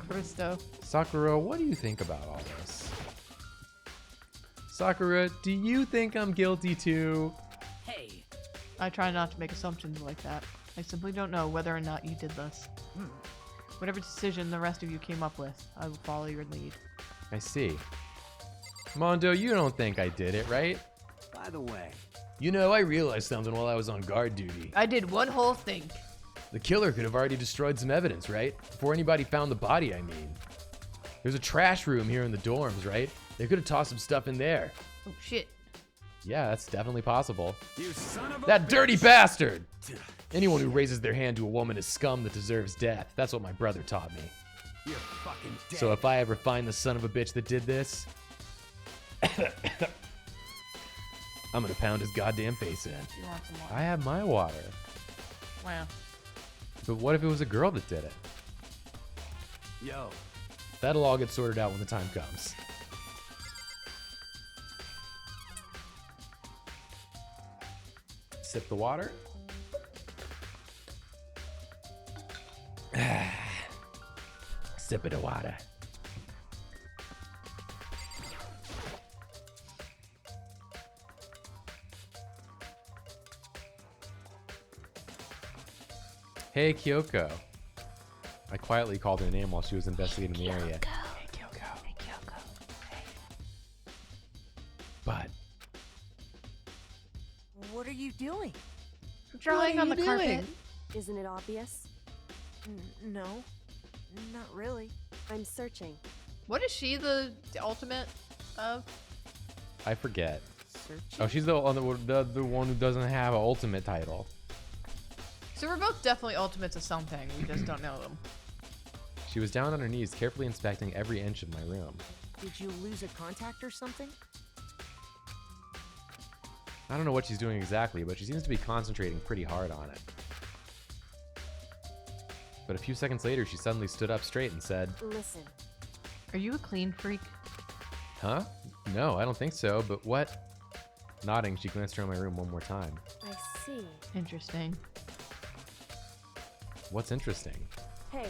Christo. Sakura, what do you think about all this? Sakura, do you think I'm guilty too? Hey. I try not to make assumptions like that. I simply don't know whether or not you did this. Whatever decision the rest of you came up with, I will follow your lead. I see. Mondo, you don't think I did it, right? By the way. You know, I realized something while I was on guard duty. I did one whole thing. The killer could have already destroyed some evidence, right? Before anybody found the body, I mean. There's a trash room here in the dorms, right? They could have tossed some stuff in there. Oh shit. Yeah, that's definitely possible. You son of a That bitch. dirty bastard! Anyone who raises their hand to a woman is scum that deserves death. That's what my brother taught me. You're fucking dead. So if I ever find the son of a bitch that did this, I'm gonna pound his goddamn face in. You want some water? I have my water. Wow. But what if it was a girl that did it? Yo. That'll all get sorted out when the time comes. Sip the water. Sip of the water. Hey, Kyoko. I quietly called her name while she was investigating the area. Hey, Kyoko. Hey, Kyoko. Hey. But What are you doing? Drawing on the carpet. Isn't it obvious? No, not really. I'm searching. What is she the ultimate of? I forget. Searching? Oh, she's the one who doesn't have an ultimate title. So we're both definitely ultimates of something. We just don't know them. She was down on her knees, carefully inspecting every inch of my room. Did you lose a contact or something? I don't know what she's doing exactly, but she seems to be concentrating pretty hard on it. But a few seconds later, she suddenly stood up straight and said, Listen. Are you a clean freak? Huh? No, I don't think so, but what? Nodding, she glanced around my room one more time. I see. Interesting. What's interesting? Hey,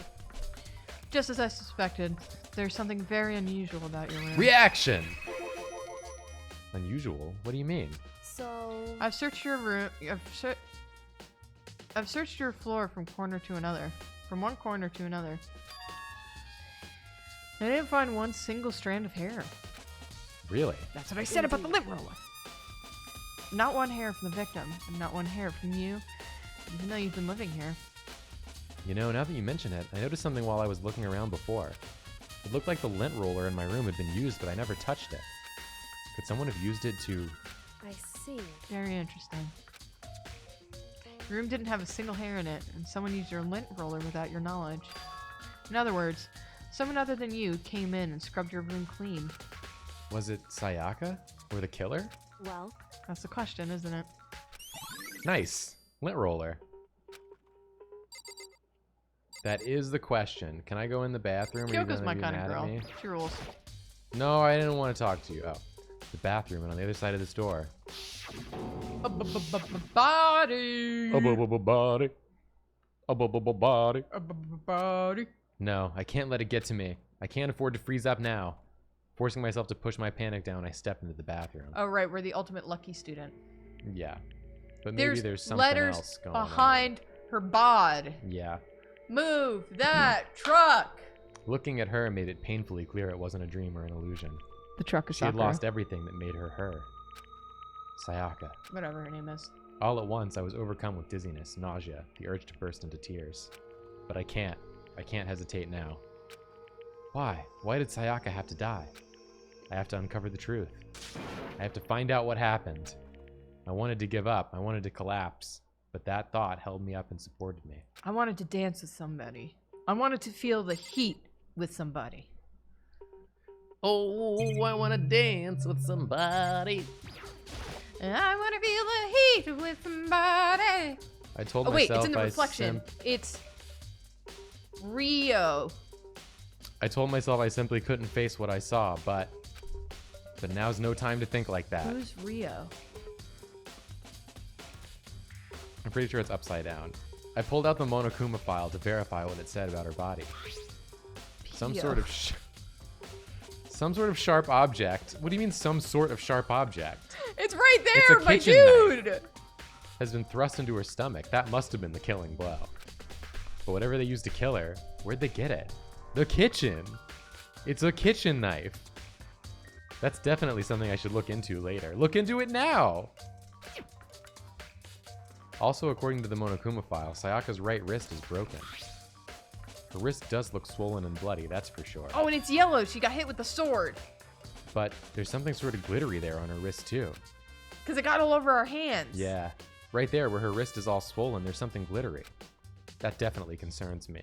Just as I suspected, there's something very unusual about your room. Reaction! Unusual? What do you mean? so I've searched your room. I've searched your floor from corner to another. From one corner to another. I didn't find one single strand of hair. Really? That's what I said about the lint roller. Not one hair from the victim, and not one hair from you, even though you've been living here. You know, now that you mention it, I noticed something while I was looking around before. It looked like the lint roller in my room had been used, but I never touched it. Could someone have used it to... I see. Very interesting. Your room didn't have a single hair in it, and someone used your lint roller without your knowledge. In other words, someone other than you came in and scrubbed your room clean. Was it Sayaka? Or the killer? Well, That's the question, isn't it? Nice. Lint roller. That is the question. Can I go in the bathroom? Are you Kyoko's gonna my be kind of mad at girl. me? She rules. No, I didn't want to talk to you. Oh, the bathroom and on the other side of this door. Body. Body. Body. Body. No, I can't let it get to me. I can't afford to freeze up now. Forcing myself to push my panic down, I stepped into the bathroom. Oh, right. We're the ultimate lucky student. Yeah. But maybe there's something letters else going behind her bod. on. Yeah. Move that truck. Looking at her made it painfully clear it wasn't a dream or an illusion. The truck is She had lost everything that made her her. Sayaka. Whatever her name is. All at once, I was overcome with dizziness, nausea, the urge to burst into tears. But I can't. I can't hesitate now. Why? Why did Sayaka have to die? I have to uncover the truth. I have to find out what happened. I wanted to give up. I wanted to collapse. But that thought held me up and supported me. I wanted to dance with somebody. I wanted to feel the heat with somebody. Oh, I wanna dance with somebody. I want to feel the heat with somebody. I told Oh wait, myself it's in the I reflection. It's Rio. I told myself I simply couldn't face what I saw, but now's no time to think like that. Who's Rio? I'm pretty sure it's upside down. I pulled out the Monokuma file to verify what it said about her body. Some sort of sharp object. What do you mean some sort of sharp object? It's right It's there, a my kitchen dude. Has been thrust into her stomach. That must have been the killing blow. But whatever they used to kill her, where'd they get it? The kitchen. It's a kitchen knife. That's definitely something I should look into later. Look into it now! Also, according to the Monokuma file, Sayaka's right wrist is broken. Her wrist does look swollen and bloody, that's for sure. Oh, and it's yellow. She got hit with the sword. But there's something sort of glittery there on her wrist too. Because it got all over our hands. Yeah. Right there where her wrist is all swollen, there's something glittery. That definitely concerns me.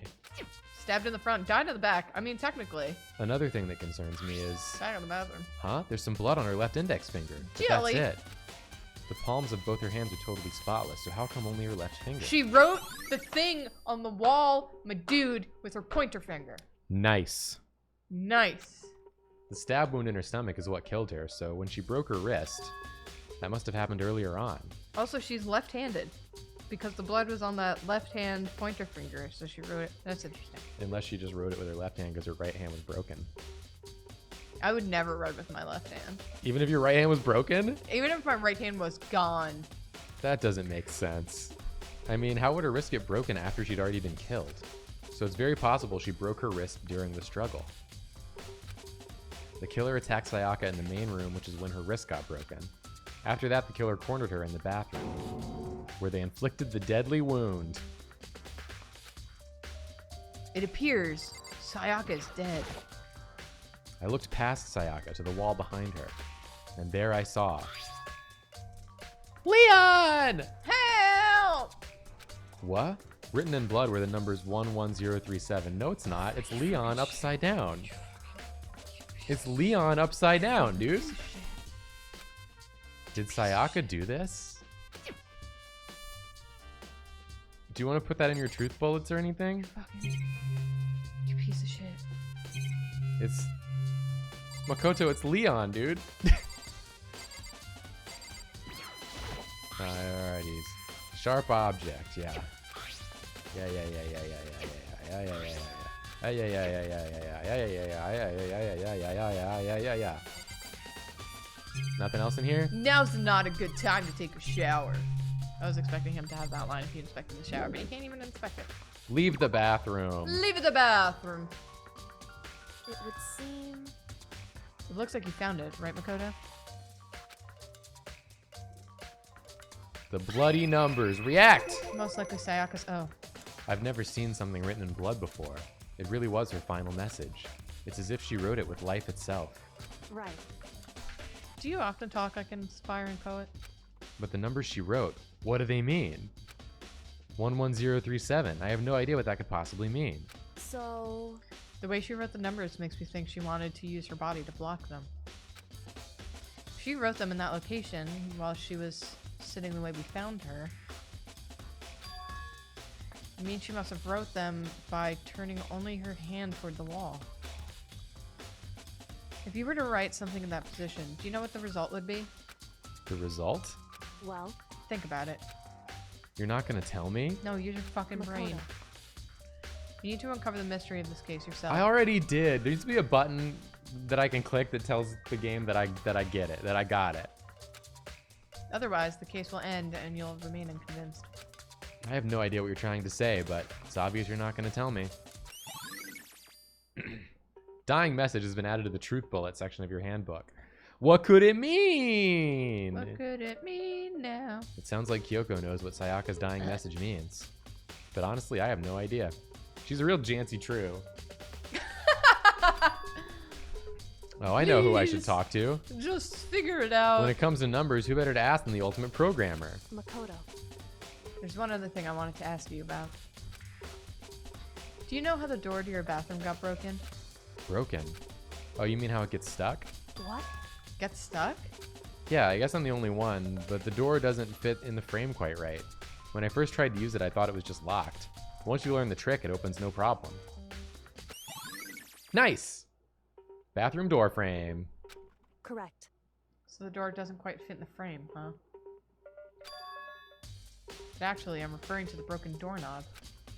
Stabbed in the front, died in the back. I mean, technically. Another thing that concerns me is... Back in the bathroom. Huh? There's some blood on her left index finger. But Jelly. that's it. The palms of both her hands are totally spotless, so how come only her left finger? She wrote the thing on the wall, my dude, with her pointer finger. Nice. Nice. The stab wound in her stomach is what killed her, so when she broke her wrist, that must have happened earlier on. Also, she's left-handed because the blood was on that left-hand pointer finger, so she wrote it. That's interesting. Unless she just wrote it with her left hand because her right hand was broken. I would never write with my left hand. Even if your right hand was broken? Even if my right hand was gone. That doesn't make sense. I mean, how would her wrist get broken after she'd already been killed? So it's very possible she broke her wrist during the struggle. The killer attacked Sayaka in the main room, which is when her wrist got broken. After that, the killer cornered her in the bathroom, where they inflicted the deadly wound. It appears Sayaka is dead. I looked past Sayaka to the wall behind her, and there I saw... Leon! Help! What? Written in blood were the numbers 11037. No, it's not. It's Leon upside down. It's Leon upside down, dude. Did Sayaka do this? Do you want to put that in your truth bullets or anything? Fucking... You piece of shit. It's... Makoto, it's Leon, dude. Alrighties. Sharp object, yeah. Yeah. Nothing else in here? Now's not a good time to take a shower. I was expecting him to have that line if he inspected the shower, but he can't even inspect it. Leave the bathroom. Leave the bathroom. It would seem... It looks like you found it, right, Makoto? The bloody numbers. React! Most likely Sayaka's... Oh. I've never seen something written in blood before. It really was her final message. It's as if she wrote it with life itself. Right. Do you often talk like an aspiring poet? But the numbers she wrote, what do they mean? 11037. I have no idea what that could possibly mean. So... The way she wrote the numbers makes me think she wanted to use her body to block them. She wrote them in that location while she was sitting the way we found her. I mean, she must have wrote them by turning only her hand toward the wall. If you were to write something in that position, do you know what the result would be? The result? Well... Think about it. You're not gonna tell me? No, use your fucking brain. You need to uncover the mystery of this case yourself. I already did. There needs to be a button that I can click that tells the game that I get it, that I got it. Otherwise, the case will end and you'll remain unconvinced. I have no idea what you're trying to say, but it's obvious you're not going to tell me. Dying message has been added to the truth bullet section of your handbook. What could it mean? What could it mean now? It sounds like Kyoko knows what Sayaka's dying message means. But honestly, I have no idea. She's a real Jancy True. Oh, I know who I should talk to. Just figure it out. When it comes to numbers, who better to ask than the ultimate programmer? Makoto. There's one other thing I wanted to ask you about. Do you know how the door to your bathroom got broken? Broken? Oh, you mean how it gets stuck? What? Gets stuck? Yeah, I guess I'm the only one, but the door doesn't fit in the frame quite right. When I first tried to use it, I thought it was just locked. Once you learn the trick, it opens no problem. Nice! Bathroom door frame. Correct. So the door doesn't quite fit in the frame, huh? But actually, I'm referring to the broken doorknob.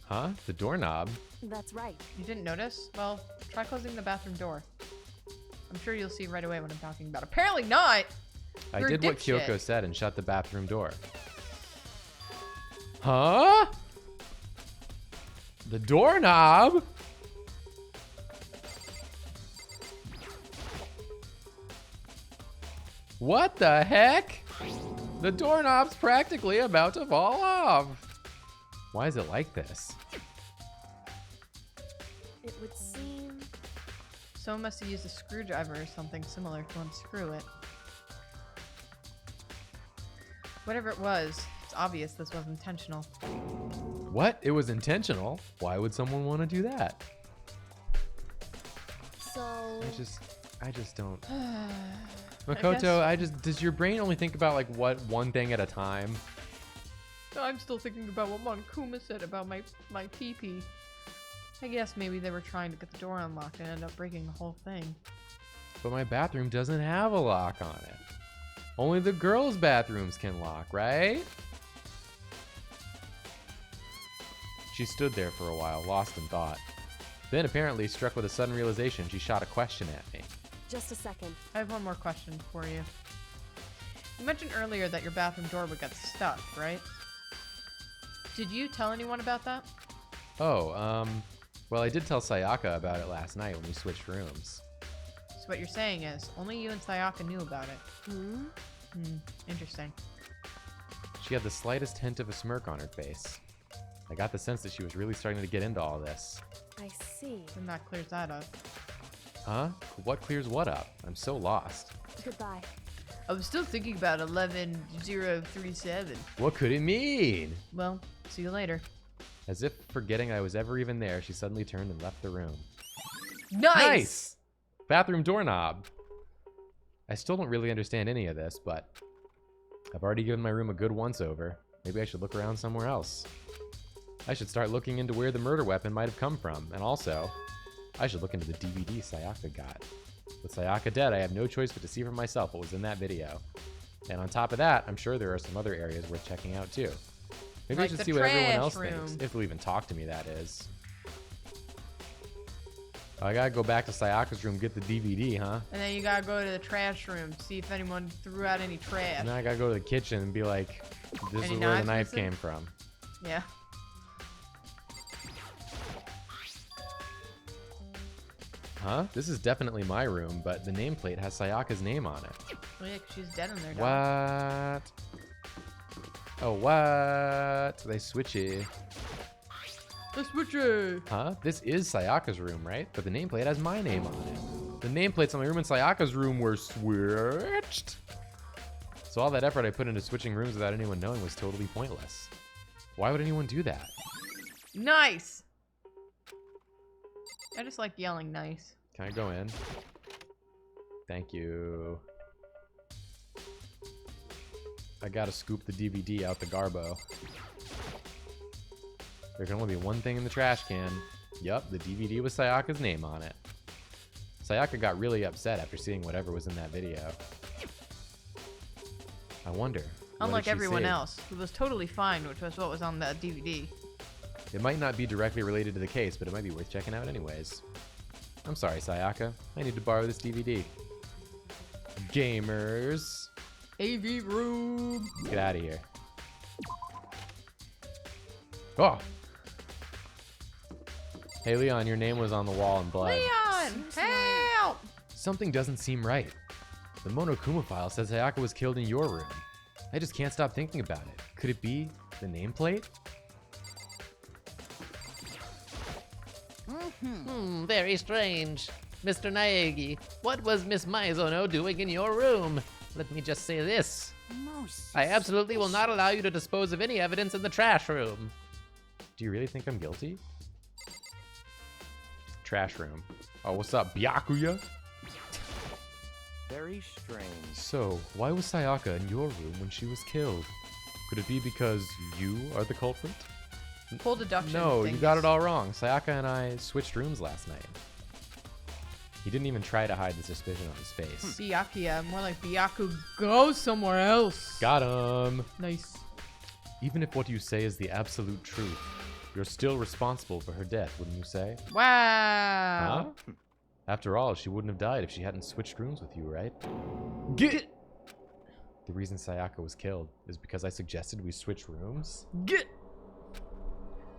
Huh? The doorknob? That's right. You didn't notice? Well, try closing the bathroom door. I'm sure you'll see right away what I'm talking about. Apparently not! I You're a did what dipshit. Kyoko said and shut the bathroom door. Huh? The doorknob? What the heck? The doorknob's practically about to fall off. Why is it like this? It would seem... Someone must have used a screwdriver or something similar to unscrew it. Whatever it was, it's It's obvious this was intentional. What? It was intentional? Why would someone want to do that? So... I just don't. Makoto, guess- does your brain only think about like one thing at a time? I'm still thinking about what Monokuma said about my pee-pee. I guess maybe they were trying to get the door unlocked and end up breaking the whole thing. But my bathroom doesn't have a lock on it. Only the girls' bathrooms can lock, right? She stood there for a while, lost in thought. Then, apparently, struck with a sudden realization, she shot a question at me. Just a second. I have one more question for you. You mentioned earlier that your bathroom door would get stuck, right? Did you tell anyone about that? Oh, well, I did tell Sayaka about it last night when we switched rooms. So what you're saying is, only you and Sayaka knew about it. Interesting. She had the slightest hint of a smirk on her face. I got the sense that she was really starting to get into all this. I see. And that clears that up. Huh? What clears what up? I'm so lost. Goodbye. I was still thinking about 11037. What could it mean? Well, see you later. As if forgetting I was ever even there, she suddenly turned and left the room. Nice! Bathroom doorknob. I still don't really understand any of this, but I've already given my room a good once-over. Maybe I should look around somewhere else. I should start looking into where the murder weapon might have come from, and also, I should look into the DVD Sayaka got. With Sayaka dead, I have no choice but to see for myself what was in that video. And on top of that, I'm sure there are some other areas worth checking out too. Maybe I Like should the see what everyone trash else room. thinks, if they'll even talk to me, that is. I gotta go back to Sayaka's room, get the DVD, huh? And then you gotta go to the trash room, see if anyone threw out any trash. And then I gotta go to the kitchen and be like, this Any is where the knives knife missing? came from. Yeah. Huh? This is definitely my room, but the nameplate has Sayaka's name on it. Oh yeah, 'cause she's dead in there, dog. What? Oh, what? They switchy. The switcher! Huh? This is Sayaka's room, right? But the nameplate has my name on it. The nameplates on my room and Sayaka's room were switched. So all that effort I put into switching rooms without anyone knowing was totally pointless. Why would anyone do that? Nice! I just like yelling nice. Can I go in? Thank you. I gotta scoop the DVD out the garbo. There can only be one thing in the trash can. Yup, the DVD with Sayaka's name on it. Sayaka got really upset after seeing whatever was in that video. I wonder. what Unlike did she everyone say? else, who was totally fine, which was what was on the DVD. It might not be directly related to the case, but it might be worth checking out anyways. I'm sorry, Sayaka. I need to borrow this DVD. Gamers. AV room! Get out of here. Oh! Hey, Leon, your name was on the wall in blood. Leon! Help! Something doesn't seem right. The Monokuma file says Sayaka was killed in your room. I just can't stop thinking about it. Could it be the nameplate? Very strange. Mr. Naegi, what was Miss Maizono doing in your room? Let me just say this. I absolutely will not allow you to dispose of any evidence in the trash room. Do you really think I'm guilty? Trash room. Oh, what's up, Byakuya? Very strange. So, why was Sayaka in your room when she was killed? Could it be because you are the culprit? Full deduction. No, you got it all wrong. Sayaka and I switched rooms last night. He didn't even try to hide the suspicion on his face. Byakuya, more like Byaku, go somewhere else. Got him! Nice. Even if what you say is the absolute truth, you're still responsible for her death, wouldn't you say? Wow. Huh? After all, she wouldn't have died if she hadn't switched rooms with you, right? Get. The reason Sayaka was killed is because I suggested we switch rooms? Get.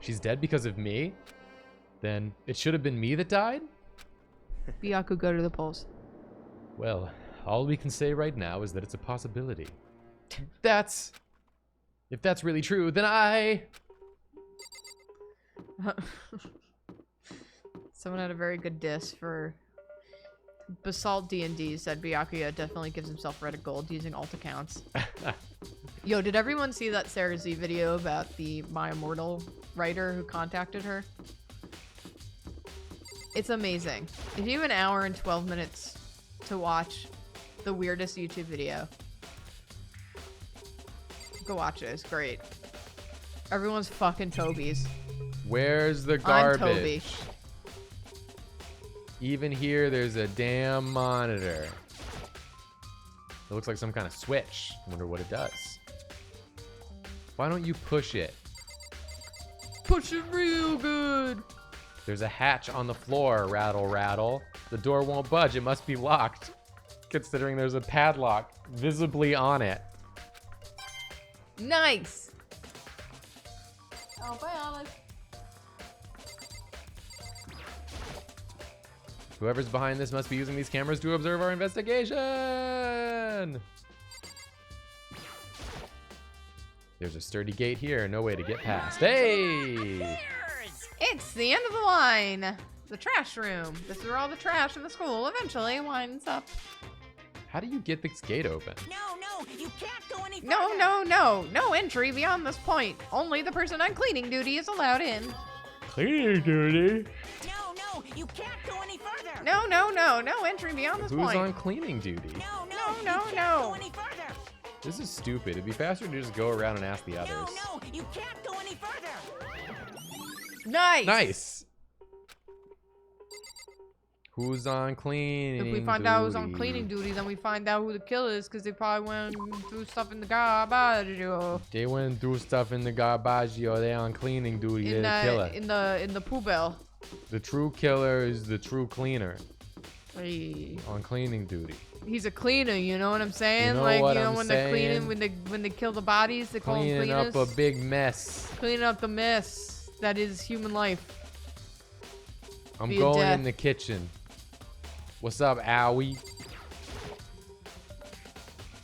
She's dead because of me? Then it should have been me that died? Byaku, go to the polls. Well, all we can say right now is that it's a possibility. If that's really true, then I... Someone had a very good diss for Basalt D&D said Byakuya definitely gives himself red gold using alt accounts. Yo, did everyone see that Sarah Z video about the My Immortal writer who contacted her? It's amazing. If you have an hour and 12 minutes to watch the weirdest YouTube video, go watch it. It's great. Everyone's fucking Toby's. Where's the I'm Toby. garbage? Even here, there's a damn monitor. It looks like some kind of switch. I wonder what it does. Why don't you push it? Push it real good. There's a hatch on the floor. Rattle, rattle. The door won't budge. It must be locked, considering there's a padlock visibly on it. Nice. Oh, bye, Olive. Whoever's behind this must be using these cameras to observe our investigation. There's a sturdy gate here. No way to get past. Hey! It's the end of the line. The trash room. This is where all the trash in the school eventually winds up. How do you get this gate open? No, you can't go any further. No. No entry beyond this point. Only the person on cleaning duty is allowed in. Cleaning duty? No, you can't go any further. No entry beyond this point. Who's on cleaning duty? No, you can't go any further. This is stupid. It'd be faster to just go around and ask the others. No, you can't go any further. Nice. Who's on cleaning duty? If we find out who's on cleaning duty, then we find out who the killer is, because they probably went through stuff in the garbage. They went through stuff in the garbage. They on cleaning duty. They're the killer. In the poo bell. The true killer is the true cleaner. Hey. On cleaning duty. He's a cleaner, you know what I'm saying? You know like, what you know, I'm when saying? they're cleaning, when they kill the bodies, they call them Cleaning cleaners. up a big mess. Cleaning up the mess that is human life. I'm Via going death. in the kitchen. What's up, Owie?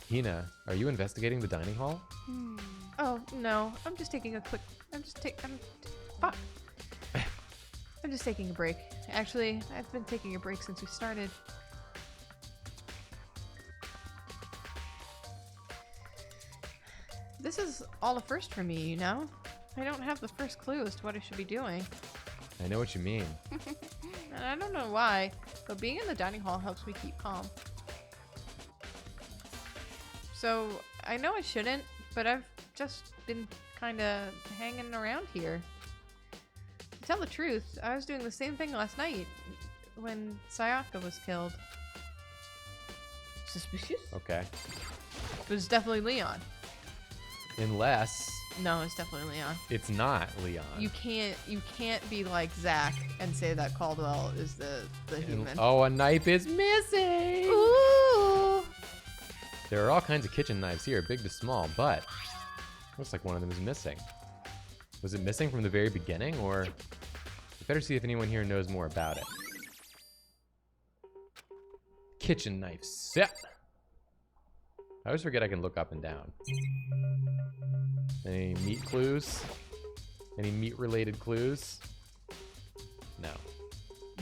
Hina, are you investigating the dining hall? Oh no, I'm just taking a quick. Fuck. I'm just taking a break. Actually, I've been taking a break since we started. This is all a first for me, you know? I don't have the first clue as to what I should be doing. I know what you mean. And I don't know why, but being in the dining hall helps me keep calm. So, I know I shouldn't, but I've just been kinda hanging around here. To tell the truth, I was doing the same thing last night when Sayaka was killed. Suspicious? Okay. It was definitely Leon. Unless No, it's definitely Leon. it's not Leon. You can't be like Zach and say that Caldwell is the human. Oh, a knife is missing! Ooh! There are all kinds of kitchen knives here, big to small, but looks like one of them is missing. Was it missing from the very beginning, or we better see if anyone here knows more about it. Kitchen knife set. I always forget I can look up and down. Any meat clues? Any meat-related clues? No.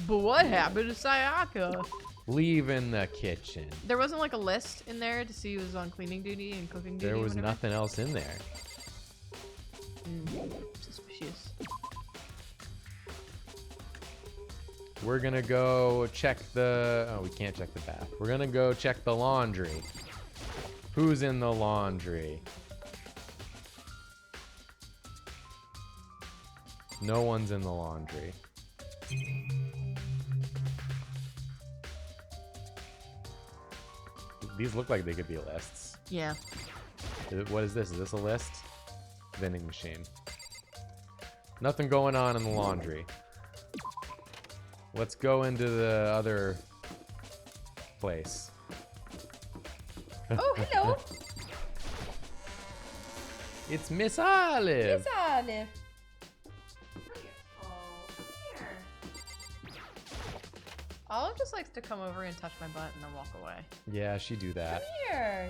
But what happened to Sayaka? Leave in the kitchen. There wasn't like a list in there to see who was on cleaning duty and cooking duty. There was whatever? nothing else in there. Suspicious. We're gonna go check the... Oh, we can't check the bath. We're gonna go check the laundry. Who's in the laundry? No one's in the laundry. These look like they could be lists. Yeah. What is this? Is this a list? Vending machine. Nothing going on in the laundry. Let's go into the other place. Oh, hello. It's Miss Olive. Miss Olive. Olive just likes to come over and touch my butt and then walk away. Yeah, she do that. Here.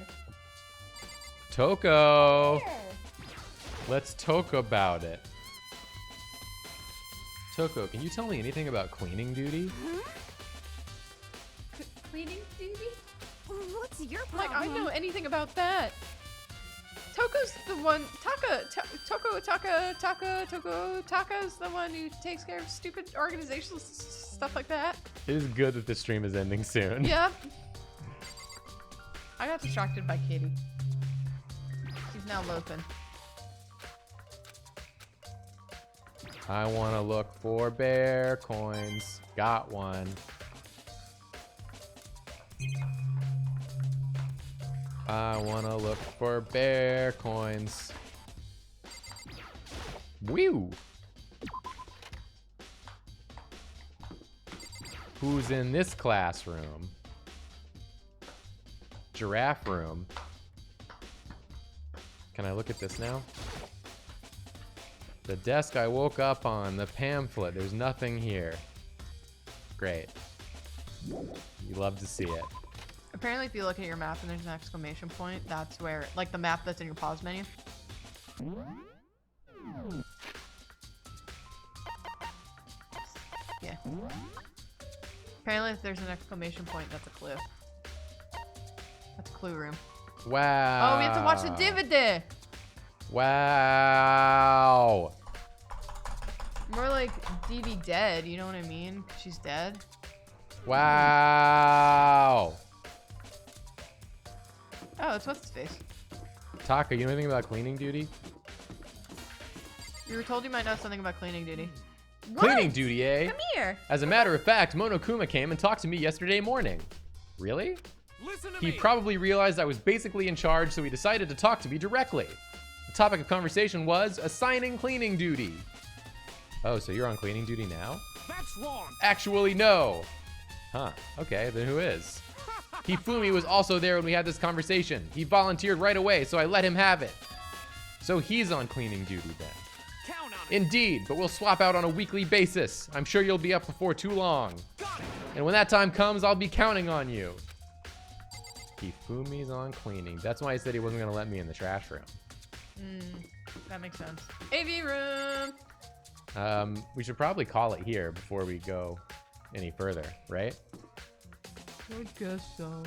Toko. Here. Let's talk about it. Toko, can you tell me anything about cleaning duty? Cleaning duty? What's your Like, I problem? know anything about that. Toko's the one. Taka's the one who takes care of stupid organizational stuff like that. It is good that the stream is ending soon. Yep. I got distracted by Katie. She's now loafing. I want to look for bear coins. Got one. I want to look for bear coins. Whew. Who's in this classroom? Giraffe room. Can I look at this now? The desk I woke up on, the pamphlet, there's nothing here. Great. You love to see it. Apparently, if you look at your map and there's an exclamation point, that's where, like the map that's in your pause menu. Yeah. Apparently, if there's an exclamation point, that's a clue. That's a clue room. Wow. Oh, we have to watch the DVD. Wow. More like DV dead, you know what I mean? She's dead. Wow. Oh, it's what's his face. Taka, you know anything about cleaning duty? You were told you might know something about cleaning duty. Cleaning duty, eh? Come here. As a matter of fact, Monokuma came and talked to me yesterday morning. Really? Listen to He me. probably realized I was basically in charge, so he decided to talk to me directly. The topic of conversation was assigning cleaning duty. Oh, so you're on cleaning duty now? That's wrong. Actually, no. Huh, okay, then who is? Hifumi was also there when we had this conversation. He volunteered right away, so I let him have it. So he's on cleaning duty then. Count on it. Indeed, but we'll swap out on a weekly basis. I'm sure you'll be up before too long. And when that time comes, I'll be counting on you. Hifumi's on cleaning. That's why he said he wasn't gonna let me in the trash room. That makes sense. AV room. We should probably call it here before we go any further, right? I guess so.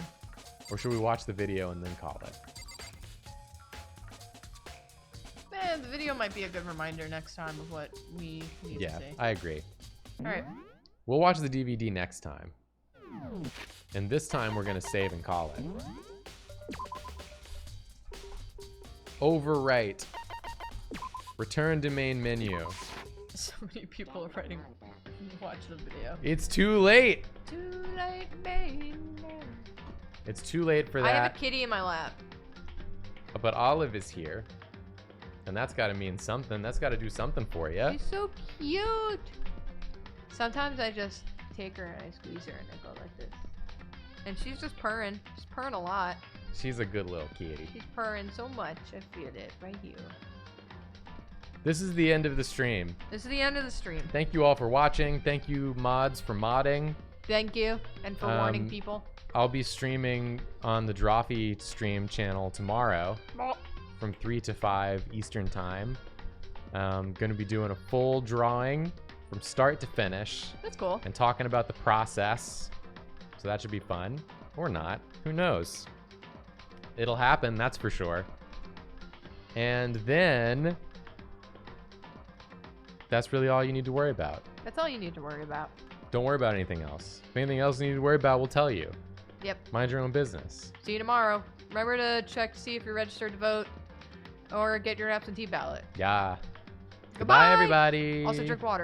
Or should we watch the video and then call it? The video might be a good reminder next time of what we need to Yeah, see. I agree. All right. We'll watch the DVD next time. And this time we're gonna save and call it. Overwrite. Return to main menu. So many people are writing, watch the video. It's too late. Too late, baby. It's too late for I have that. a kitty in my lap. But Olive is here. And that's gotta mean something. That's gotta do something for you. She's so cute. Sometimes I just take her and I squeeze her and I go like this. And she's just purring. She's purring a lot. She's a good little kitty. She's purring so much. I feel it right here. This is the end of the stream. This is the end of the stream. Thank you all for watching. Thank you, mods, for modding. Thank you. And for warning people. I'll be streaming on the Drawfee stream channel tomorrow from 3 to 5 Eastern time. I'm going to be doing a full drawing from start to finish. That's cool. And talking about the process. So that should be fun. Or not. Who knows? It'll happen, that's for sure. And then that's really all you need to worry about. That's all you need to worry about. Don't worry about anything else. If anything else you need to worry about, we'll tell you. Yep. Mind your own business. See you tomorrow. Remember to check to see if you're registered to vote or get your absentee ballot. Yeah. Goodbye, everybody. Also drink water.